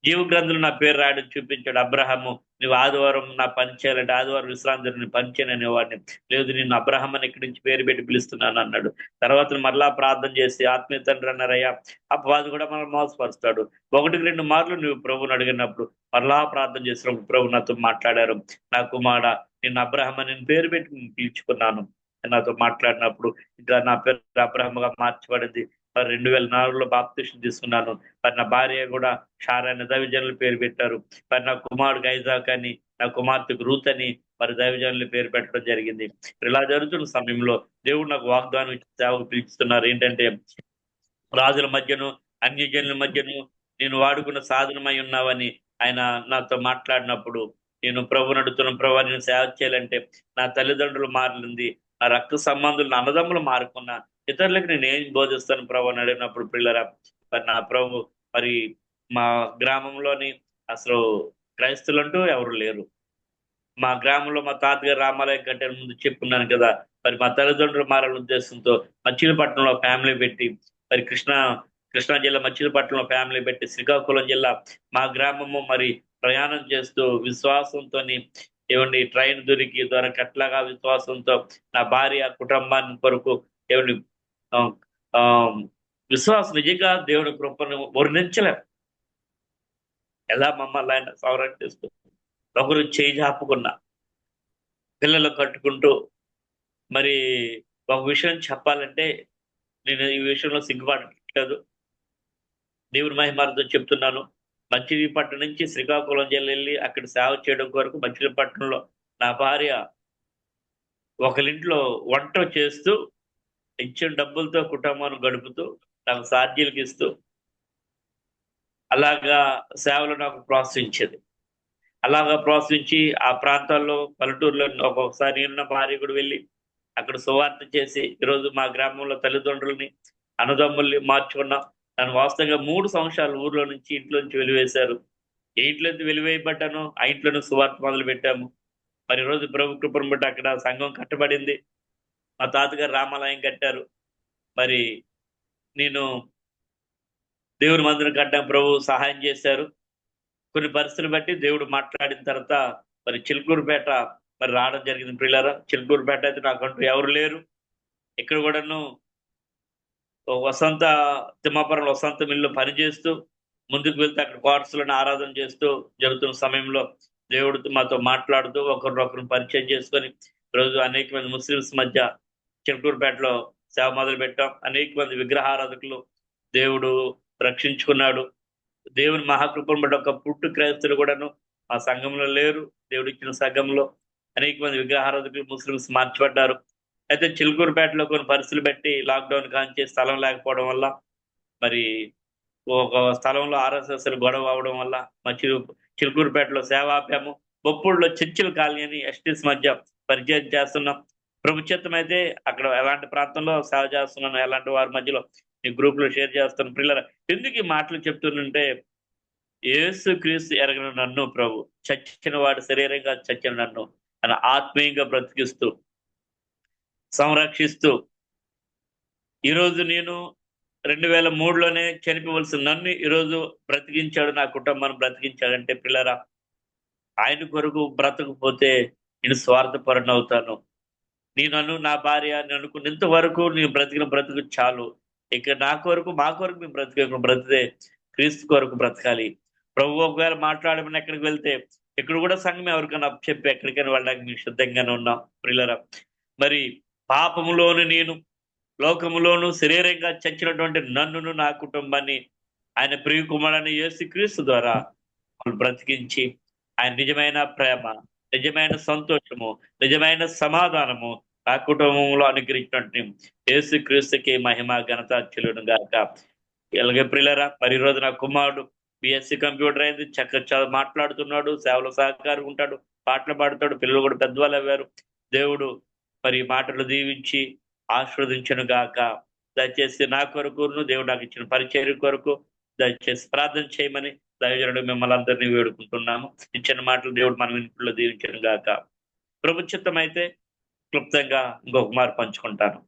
[SPEAKER 1] జీవ గ్రంథంలో నా పేరు రాయడం చూపించాడు. అబ్రహాము నువ్వు ఆదివారం నా పని చేయాలంటే ఆదివారం విశ్రాంతి నేను పని చేయను అనేవాడిని. లేదు నిన్ను అబ్రహాం అని ఇక్కడి నుంచి పేరు పెట్టి పిలుస్తున్నాను అన్నాడు. తర్వాత మరలా ప్రార్థన చేసి ఆత్మీయ తండ్రి అన్నారయ్యా అపవాది కూడా మనం మోసపరుస్తాడు. 1-2 మార్లు నువ్వు ప్రభువుని అడిగినప్పుడు మరలా ప్రార్థన చేసినప్పుడు ప్రభు నాతో మాట్లాడారు. నా కుమారుడా నిన్ను అబ్రహాం అని నేను పేరు పెట్టి పిలుచుకున్నాను నాతో మాట్లాడినప్పుడు ఇంకా నా పేరు అబ్రహాముగా మార్చబడింది. మరి 2004లో బాప్తిసం తీసుకున్నాను. మరి నా భార్య కూడా షారా అని దైవజనుల పేరు పెట్టారు. మరి నా కుమారుడికి ఐజాక్ అని, నా కుమార్తెకు రూత్ అని మరి దైవజనుల పేరు పెట్టడం జరిగింది. ఇలా జరుగుతున్న సమయంలో దేవుడు నాకు వాగ్దానం ఇచ్చి సేవకు పిలుస్తున్నారు. ఏంటంటే రాజుల మధ్యను, అన్యజనుల మధ్యను నేను వాడుకున్న సాధనమై ఉన్నావని ఆయన నాతో మాట్లాడినప్పుడు నేను ప్రభువుని అడుగుతున్నాను. ప్రభు నేను సేవ చేయాలంటే నా తల్లిదండ్రులు మారింది, నా రక్త సంబంధులు నా అన్నదమ్ములు మారుకున్నా ఇతరులకు నేను ఏం బోధిస్తాను ప్రభు అని అడిగినప్పుడు పిల్లరా మరి నా ప్రభు మరి మా గ్రామంలోని అసలు క్రైస్తవులంటూ ఎవరు లేరు. మా గ్రామంలో మా తాతగారు రామాలయం కట్టే ముందు చెప్పుకున్నాను కదా. మరి మా తల్లిదండ్రులు మారాల ఉద్దేశంతో మచిలీపట్నంలో ఫ్యామిలీ పెట్టి మరి కృష్ణా జిల్లా మచిలీపట్నంలో ఫ్యామిలీ పెట్టి శ్రీకాకుళం జిల్లా మా గ్రామము మరి ప్రయాణం చేస్తూ విశ్వాసంతో ఏమండి ట్రైన్ దొరకట్లాగా విశ్వాసంతో నా భార్య కుటుంబాన్ని కొరకు ఏమండి ఆ, ఆ, విశ్వాసం నిజంగా దేవుడి కృపను వర్ణించలేం. ఎలా మమ్మల్ని ఆయన సంరక్షిస్తూ ఒకరు చేయి చాపుకున్నా పిల్లలు కట్టుకుంటూ మరి ఒక విషయం చెప్పాలంటే నేను ఈ విషయంలో సిగ్గుపడట్లేదు. దేవుని మహిమార్థం చెప్తున్నాను. మచిలీపట్నం నుంచి శ్రీకాకుళం జిల్లా వెళ్ళి అక్కడ సేవ చేయడం కొరకు మచిలీపట్నంలో నా భార్య ఒకరింట్లో వంట చేస్తూ ఇచ్చిన డబ్బులతో కుటుంబాన్ని గడుపుతూ నాకు సాధ్యాలకు ఇస్తూ అలాగా సేవలు నాకు ప్రోత్సహించేది. అలాగా ప్రోత్సహించి ఆ ప్రాంతాల్లో పల్లెటూరులో ఒక్కొక్కసారి నేను నా భార్య కూడా వెళ్ళి అక్కడ సువార్త చేసి ఈరోజు మా గ్రామంలో తల్లిదండ్రుల్ని అన్నదమ్ముల్ని మార్చుకున్నాం. నన్ను వాస్తవంగా 3 సంవత్సరాలు ఊర్లో నుంచి ఇంట్లో నుంచి వెలివేశారు. ఏ ఇంట్లో నుంచి వెలివేయబడ్డానో ఆ ఇంట్లోనే సువార్త మొదలు పెట్టాము. మరి ఈరోజు ప్రభు కృపను బట్టి అక్కడ సంఘం కట్టబడింది. మా తాతగారు రామాలయం కట్టారు. మరి నేను దేవుని మందిరం కట్టడం ప్రభు సహాయం చేశారు. కొన్ని పరిస్థితులు బట్టి దేవుడు మాట్లాడిన తర్వాత మరి చిలుకూరుపేట మరి రావడం జరిగింది ప్రియులారా. చిలుకూరుపేట అయితే నాకంటూ ఎవరు లేరు. ఇక్కడ కూడాను వసంత తిమ్మాపురం వసంత మిల్లు పనిచేస్తూ ముందుకు వెళ్తే అక్కడ క్వార్టర్స్లోనే ఆరాధన చేస్తూ జరుగుతున్న సమయంలో దేవుడితో మాతో మాట్లాడుతూ ఒకరినొకరిని పరిచయం చేసుకొని ఈరోజు అనేక మంది ముస్లిమ్స్ మధ్య చిలుకూరుపేటలో సేవ మొదలు పెట్టాం. అనేక మంది విగ్రహారాధకులు దేవుడు రక్షించుకున్నాడు. దేవుని మహాకృపను బట్టి ఒక పుట్టు క్రైస్తవులు కూడాను ఆ సంఘంలో లేరు. దేవుడు ఇచ్చిన సంఘంలో అనేక మంది విగ్రహారాధకులు ముస్లిమ్స్ మార్చబడ్డారు. అయితే చిలుకూరుపేటలో కొన్ని పరిస్థితులు బట్టి లాక్డౌన్ కాంచి స్థలం లేకపోవడం వల్ల మరి ఒక స్థలంలో ఆర్ఎస్ఎస్ గొడవ అవడం వల్ల మా చిలుకూరుపేటలో సేవ ఆపాము. బొప్పూడులో చర్చిల కాలనీ అని ఎస్టీస్ మధ్య పరిచయం చేస్తున్నాం. ప్రభుత్వం అయితే అక్కడ ఎలాంటి ప్రాంతంలో సేవ చేస్తున్నాను, ఎలాంటి వారి మధ్యలో ఈ గ్రూప్ లో షేర్ చేస్తాను. పిల్లల ఎందుకు ఈ మాటలు చెప్తుంటే యేసు క్రీస్తు ఎరగిన నన్ను ప్రభు చచ్చిన వాడు శరీరంగా చచ్చిన నన్ను అని ఆత్మీయంగా బ్రతికిస్తూ సంరక్షిస్తూ ఈరోజు నేను 2003లోనే చనిపోవలసిన నన్ను ఈరోజు బ్రతికించాడు, నా కుటుంబాన్ని బ్రతికించాడంటే పిల్లరా ఆయన కొరకు బ్రతకపోతే నేను స్వార్థపరుని అవుతాను. నన్ను నా భార్య అనుకున్నంత వరకు నేను బ్రతికిన బ్రతుకు చాలు. ఇక నా కొరకు మా కొరకు మేము బ్రతికే క్రీస్తు కొరకు బ్రతకాలి. ప్రభు ఒకవేళ మాట్లాడమని ఎక్కడికి వెళ్తే ఇక్కడ కూడా సంఘం ఎవరికైనా చెప్పి ఎక్కడికైనా వెళ్ళడానికి మేము సిద్ధంగానే ఉన్నాం ప్రియులరా. మరి పాపములోను నేను లోకములోను శరీరంగా చచ్చినటువంటి నన్నును నా కుటుంబాన్ని ఆయన ప్రియ కుమారుడైన యేసుక్రీస్తు ద్వారా బ్రతికించి ఆయన నిజమైన ప్రేమ, నిజమైన సంతోషము, నిజమైన సమాధానము నా కుటుంబంలో అనుగ్రహించినట్టు యేసుక్రీస్తుకి మహిమ ఘనత చెల్లును గాక. అలాగే ప్రియులరా మరి ఈరోజు నా కుమారుడు బిఎస్సి కంప్యూటర్ అయింది, చక్కగా మాట్లాడుతున్నాడు, సేవలో సహకారం ఉంటాడు, పాటలు పాడుతాడు, పిల్లలు కూడా పెద్దవాళ్ళు అయ్యారు. దేవుడు మరి మాటలు దీవించి ఆశీర్వదించను గాక. దయచేసి నా కొరకును దేవుడు నాకు ఇచ్చిన పరిచర్య కొరకు దయచేసి ప్రార్థన చేయమని దైవజనుడు మిమ్మల్ని అందరినీ వేడుకుంటున్నాము. ఇచ్చిన మాటలు దేవుడు మన ఇంట్లో దీవించను గాక. ప్రభు చిత్తం అయితే క్లుప్తంగా ఇంకొక మారు పంచుకుంటాను.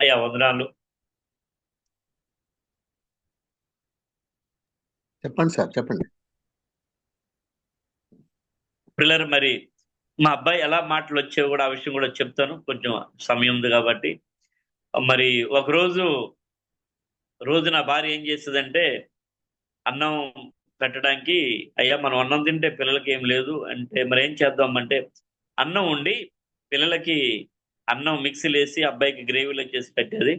[SPEAKER 1] అయ్యా వందనాలు.
[SPEAKER 2] చెప్పండి సార్, చెప్పండి.
[SPEAKER 1] పిల్లలు మరి మా అబ్బాయి ఎలా మాటలు వచ్చేవి కూడా ఆ విషయం కూడా చెప్తాను, కొంచెం సమయం ఉంది కాబట్టి. మరి ఒక రోజు నా భార్య ఏం చేస్తుందంటే, అన్నం పెట్టడానికి, అయ్యా మనం అన్నం తింటే పిల్లలకి ఏం లేదు అంటే మరి ఏం చేద్దాం అంటే, అన్నం ఉండి పిల్లలకి అన్నం మిక్సీలు వేసి అబ్బాయికి గ్రేవీలో చేసి పెట్టేది.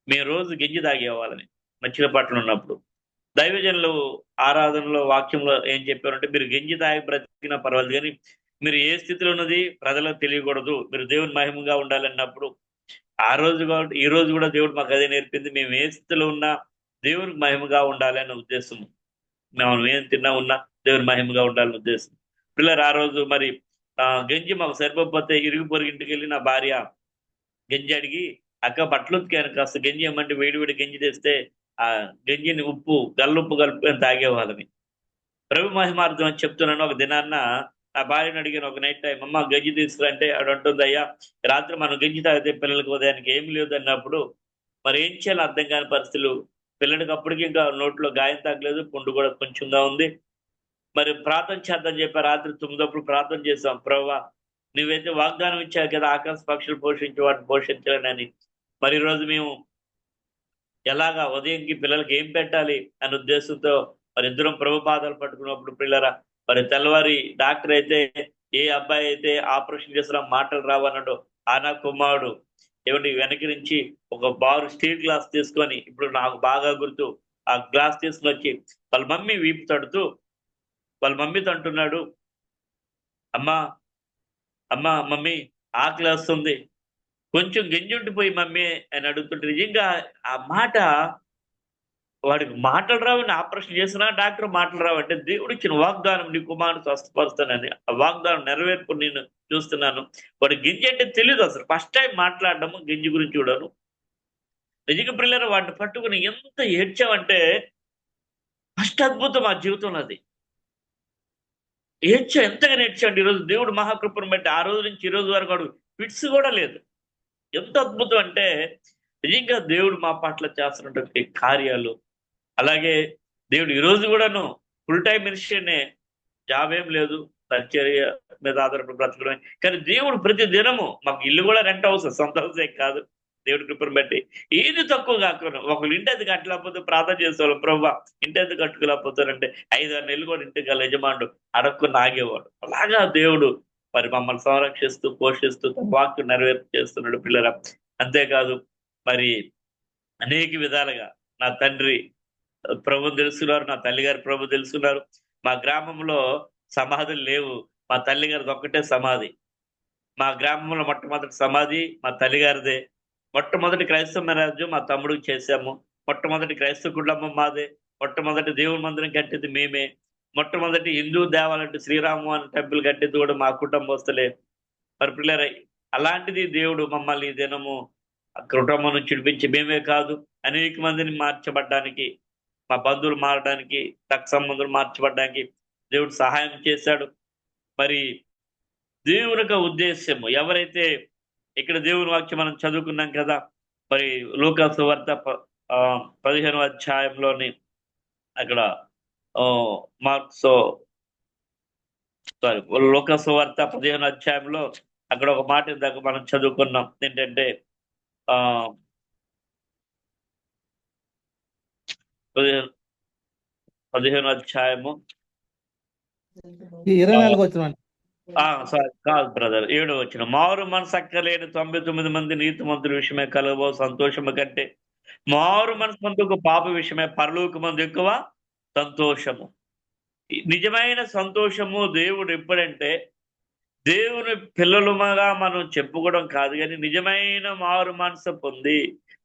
[SPEAKER 1] మేము రోజు గింజి తాగేవాళ్ళని మచిలీపట్నంలో ఉన్నప్పుడు. దైవజనులు ఆరాధనలో వాక్యంలో ఏం చెప్పారంటే, మీరు గింజి తాగి బ్రతికినా పర్వాలేదు కానీ మీరు ఏ స్థితిలో ఉన్నది ప్రజలకు తెలియకూడదు, మీరు దేవుని మహిమగా ఉండాలన్నప్పుడు ఆ రోజు కాబట్టి ఈ రోజు కూడా దేవుడు మాకు అదే నేర్పింది. మేము ఏ స్థితిలో ఉన్నా దేవునికి మహిమగా ఉండాలి అనే ఉద్దేశం. మేము ఏం తిన్నా ఉన్నా దేవుని మహిమగా ఉండాలనే ఉద్దేశం. పిల్లలు ఆ రోజు మరి గంజి మాకు సరిపోతే ఇరుగు పొరుగు ఇంటికి వెళ్ళి నా భార్య గంజి అడిగి, అక్క బట్టలు ఉతికాను కాస్త గంజి ఏమంటే వేడి వేడి గంజి తెస్తే ఆ గంజిని గల్లుప్పు కలుపుకొని తాగేవాళ్ళని. ప్రభు మహిమార్థం అని చెప్తున్నాను. ఒక దినాన్న నా భార్యను అడిగిన, ఒక నైట్ టైం, అమ్మ గంజి తీసుకురంటే ఆవిడ అంటుంది, అయ్యా రాత్రి మనం గంజి తాగితే పిల్లలకి ఉదయానికి ఏం లేదు అన్నప్పుడు మరి ఏం చేయాలో అర్థం కాని పరిస్థితులు. పిల్లడికి అప్పటికి ఇంకా నోట్లో గాయం తగ్గలేదు, పుండు కూడా కొంచెంగా ఉంది. మరి ప్రార్థన చేద్దాం చెప్పి రాత్రి 9 ప్రార్థన చేశాం. ప్రభువా నువ్వైతే వాగ్దానం ఇచ్చావు కదా, ఆకాశ పక్షులు పోషించి వాటిని పోషించాలని. మరి ఈరోజు మేము ఎలాగా ఉదయంకి పిల్లలకి ఏం పెట్టాలి అనే ఉద్దేశంతో మరి ఇద్దరం ప్రభు పాదాలు పట్టుకున్నప్పుడు పిల్లరా, మరి తెల్లవారి డాక్టర్ అయితే ఏ అబ్బాయి అయితే ఆపరేషన్ చేసినా మాటలు రావన్నాడు, ఆ నా కుమారుడు ఏమంటే వెనక నుంచి ఒక బారు స్టీల్ గ్లాస్ తీసుకొని, ఇప్పుడు నాకు బాగా గుర్తు, ఆ గ్లాస్ తీసుకుని వచ్చి వాళ్ళ మమ్మీ వీపు తడుతూ వాళ్ళ మమ్మీతో అంటున్నాడు, అమ్మా అమ్మా మమ్మీ ఆకలి వస్తుంది, కొంచెం గంజుంటిపోయి మమ్మీ అని అడుగుతుంటే, నిజంగా ఆ మాట వాడికి మాటలు రావని ఆపరేషన్ చేసినా డాక్టర్ మాటలు రావంటే దేవుడు ఇచ్చిన వాగ్దానం, నీ కుమారుడు స్వస్థపరుస్తానని. ఆ వాగ్దానం నెరవేర్పు నేను చూస్తున్నాను. వాడు గింజ అంటే తెలియదు అసలు, ఫస్ట్ టైం మాట్లాడడము గింజి గురించి చూడను. నిజంగా పిల్లలు వాటిని పట్టుకుని ఎంత ఏడ్చామంటే ఫస్ట్ అద్భుతం ఆ జీవితంలో అది. ఎంతగా నేర్చాడు. ఈరోజు దేవుడు మహాకృపను బట్టి ఆ రోజు నుంచి ఈ రోజు వరకు వాడు ఫిట్స్ కూడా లేదు. ఎంత అద్భుతం అంటే నిజంగా దేవుడు మా పట్ల చేస్తున్నటువంటి కార్యాలు. అలాగే దేవుడు ఈ రోజు కూడాను ఫుల్ టైం మినిస్ట్రీనే, జాబ్ ఏం లేదు, పరిచర్య మీద ఆధారపడి బ్రతకడమే. కానీ దేవుడు ప్రతి దినము మాకు ఇల్లు కూడా రెంట్ హౌస్, సొంత హౌస్ కాదు, దేవుడి కృపను బట్టి ఏది తక్కువ కాకుండా. ఒకళ్ళు ఇంటి అది కట్టలేకపోతే ప్రార్థన చేసేవాళ్ళం, ప్రభా ఇంటి అది కట్టుకోలేకపోతారంటే 5-6 నెలలు కూడా ఇంటికి గల యజమానుడు అడక్కుని ఆగేవాడు. అలాగా దేవుడు మరి మమ్మల్ని సంరక్షిస్తూ పోషిస్తూ తన వాక్కు నెరవేర్పు చేస్తున్నాడు పిల్లల. అంతేకాదు మరి అనేక విధాలుగా నా తండ్రి ప్రభు తెలుసుకున్నారు, నా తల్లిగారు ప్రభు తెలుసుకున్నారు. మా గ్రామంలో సమాధులు లేవు, మా తల్లిగారిది ఒక్కటే సమాధి. మా గ్రామంలో మొట్టమొదటి సమాధి మా తల్లిగారిదే. మొట్టమొదటి క్రైస్తవ మ్యారేజ్ మా తమ్ముడికి చేశాము. మొట్టమొదటి క్రైస్తవ కుటుంబం మాదే. మొట్టమొదటి దేవుని మందిరం కట్టేది మేమే. మొట్టమొదటి హిందూ దేవాలంటే శ్రీరామ టెంపుల్ కట్టేది కూడా మా కుటుంబస్తులే. మరి పిల్లరై అలాంటిది దేవుడు మమ్మల్ని దినము కుటుంబం నుంచి విడిపించి మేమే కాదు అనేక మందిని మార్చబడ్డానికి, మా బంధువులు మారడానికి, రక్త సంబంధులు మార్చబడ్డానికి దేవుడు సహాయం చేశాడు. మరి దేవుని యొక్క ఉద్దేశము ఎవరైతే ఇక్కడ దేవుని వాక్యం మనం చదువుకున్నాం కదా, మరి లూకా సువార్త 15వ అధ్యాయంలోని అక్కడ లూకా సువార్త 15వ అధ్యాయంలో అక్కడ ఒక మాట ఇందాక మనం చదువుకున్నాం. ఏంటంటే 15వ అధ్యాయము
[SPEAKER 3] 24 వచ్చిన
[SPEAKER 1] కాదు బ్రదర్, 7వ వచనం. మారు మనసు అక్కలేని 99 మంది నీతిమంతుల విషయమే కలగబో సంతోషము కంటే మారు మనసు మందుకు పాప విషయమే పరలోక మందు ఎక్కువ సంతోషము. నిజమైన సంతోషము దేవుడు ఎప్పుడంటే దేవుని పిల్లలుగా మనం చెప్పుకోవడం కాదు, కానీ నిజమైన మారు మనసు పొంది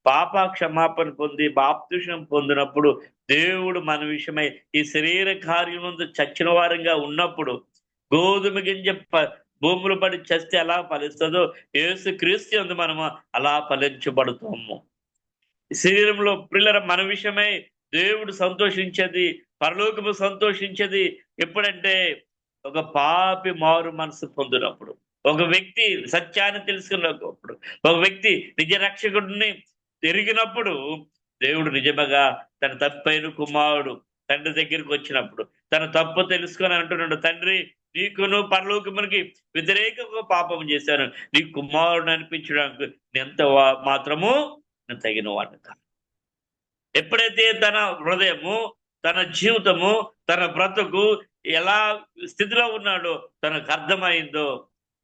[SPEAKER 1] పాప క్షమాపణ పొంది బాప్తిసం పొందినప్పుడు దేవుడు మన విషయమై ఈ శరీర కార్యం ముందు చచ్చిన వారంగా ఉన్నప్పుడు గోధుమ గింజ భూములు పడి చస్తే ఎలా ఫలిస్తుందో యేసు క్రీస్తు యందు మనము అలా ఫలించబడుతాము. శరీరంలో పిల్లల మన విషయమై దేవుడు సంతోషించేది, పరలోకము సంతోషించేది ఎప్పుడంటే ఒక పాపి మారు మనసు పొందినప్పుడు, ఒక వ్యక్తి సత్యాన్ని తెలుసుకున్నప్పుడు, ఒక వ్యక్తి నిజ రక్షకుడిని ఎరిగినప్పుడు దేవుడు నిజముగా తన తప్పైన కుమారుడు తండ్రి దగ్గరికి వచ్చినప్పుడు తన తప్పు తెలుసుకొని అంటున్నాడు, తండ్రి నీకును పరలోకమునికి వ్యతిరేకంగా పాపం చేశాను, నీ కుమారుడు అనిపించడానికి ఎంత మాత్రము నేను తగిన వాడు కాదు. ఎప్పుడైతే తన హృదయము, తన జీవితము, తన బ్రతుకు ఎలా స్థితిలో ఉన్నాడో తనకు అర్థమైందో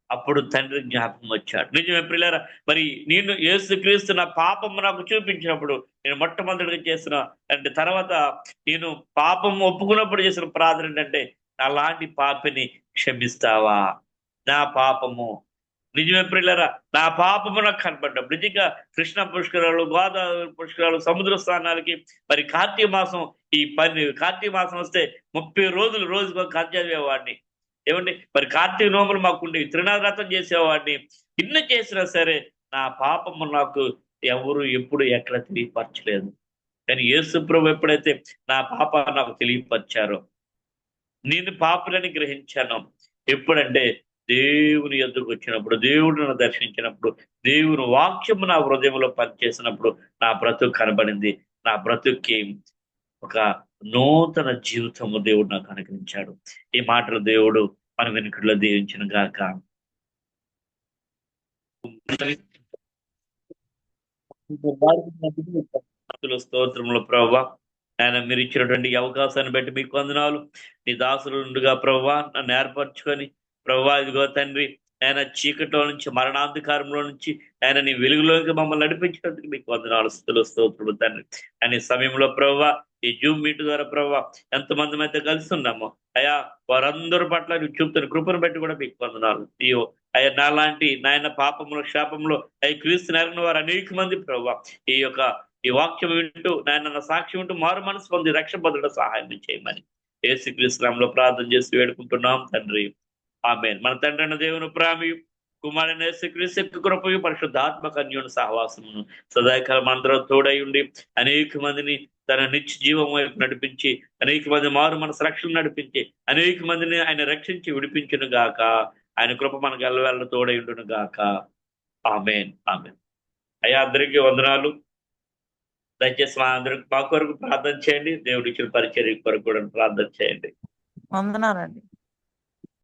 [SPEAKER 1] అప్పుడు తండ్రి జ్ఞాపకం వచ్చాడు. నిజమే ప్రియులారా, మరి నేను యేసుక్రీస్తు నా పాపము నాకు చూపించినప్పుడు నేను మొట్టమొదటిగా చేసిన అంటే తర్వాత నేను పాపం ఒప్పుకున్నప్పుడు చేసిన ప్రార్థన ఏంటంటే, అలాంటి పాపిని క్షమిస్తావా? నా పాపము నిజమే ప్రియులారా, నా పాపము నాకు కనపడ్డప్పుడు నిజంగా కృష్ణ పుష్కరాలు, గోదావరి పుష్కరాలు, సముద్ర స్థానాలకి మరి కార్తీక మాసం కార్తీక మాసం వస్తే 30 రోజులు రోజుకు కథ చదివేవాడిని. ఏమండి మరి కార్తీక నోములు మాకుండే త్రినాథవ్రతం చేసేవాడిని. ఇన్ని చేసినా సరే నా పాపము నాకు ఎవరు ఎప్పుడు ఎక్కడ తెలియపరచలేదు. కానీ యేసు ప్రభు ఎప్పుడైతే నా పాప నాకు తెలియపరిచారో, నేను పాపులని గ్రహించాను ఎప్పుడంటే దేవుని ఎదురుకు వచ్చినప్పుడు, దేవుడు నన్ను దర్శించినప్పుడు, దేవుని వాక్యము నా హృదయంలో పనిచేసినప్పుడు నా బ్రతుకు కనబడింది. నా బ్రతుక్కి ఒక నూతన జీవితము దేవుడు నాకు అనుగ్రహించాడు. ఈ మాటలు దేవుడు మన వెనుకల్లో దీవించిన గాక. స్తోత్రములు ప్రభువా, ఆయన మీరు ఇచ్చినటువంటి అవకాశాన్ని బట్టి మీకు వందనాలు. నీ దాసులు ఉండుగా ప్రభువా నన్ను ఏర్పరచుకొని ప్రభువా ఇదిగో తండ్రి ఆయన చీకట్లో నుంచి మరణాంధకారంలో నుంచి ఆయన నీ వెలుగులోకి మమ్మల్ని నడిపించినందుకు మీకు వందనాలు, స్తోత్రములు తండ్రి. అని సమయంలో ప్రభువా ఈ జూమ్ మీట్ ద్వారా ప్రభువా ఎంతమంది అయితే కలిసి ఉన్నామో అయా వారందరి పట్ల నువ్వు చూపుతున్న కృపను బట్టి కూడా మీకు వందనాలు. అయ్యో అయ్యా నాలాంటి నాయన పాపంలో శాపంలో అవి క్రీస్తు నెరగిన వారు అనేక మంది ప్రభువా ఈ వాక్యం వింటూ నాయన సాక్ష్యం వింటూ మారు మనసు పొంది రక్షణ పొందడం సహాయం చేయమని యేసుక్రీస్తు నామములో ప్రార్థన చేసి వేడుకుంటున్నాం తండ్రి, ఆమేన్. మన తండ్రి అయిన దేవుని ప్రేమయు కుమారుడైన యేసుక్రీస్తు కృపయు పరిశుద్ధాత్మ కన్యుని సహవాసమును సదాకాలం అందరం తోడై ఉండి అనేక మందిని తన నిత్య జీవం వైపు నడిపించి, అనేక మంది మారు మనసు రక్షణ నడిపించి, అనేక మందిని ఆయన రక్షించి విడిపించును గాక. ఆయన కృప మనకు ఎల్లవేళ తోడై ఉండును గాక. ఆమేన్, ఆమేన్. అయ్యా అందరికీ వందనాలు. దయచేసి మా కొరకు ప్రార్థన చేయండి. దేవుడి ఇచ్చిన పరిచర్య కొరకు కూడా ప్రార్థన చేయండి.
[SPEAKER 2] వందనాలండి.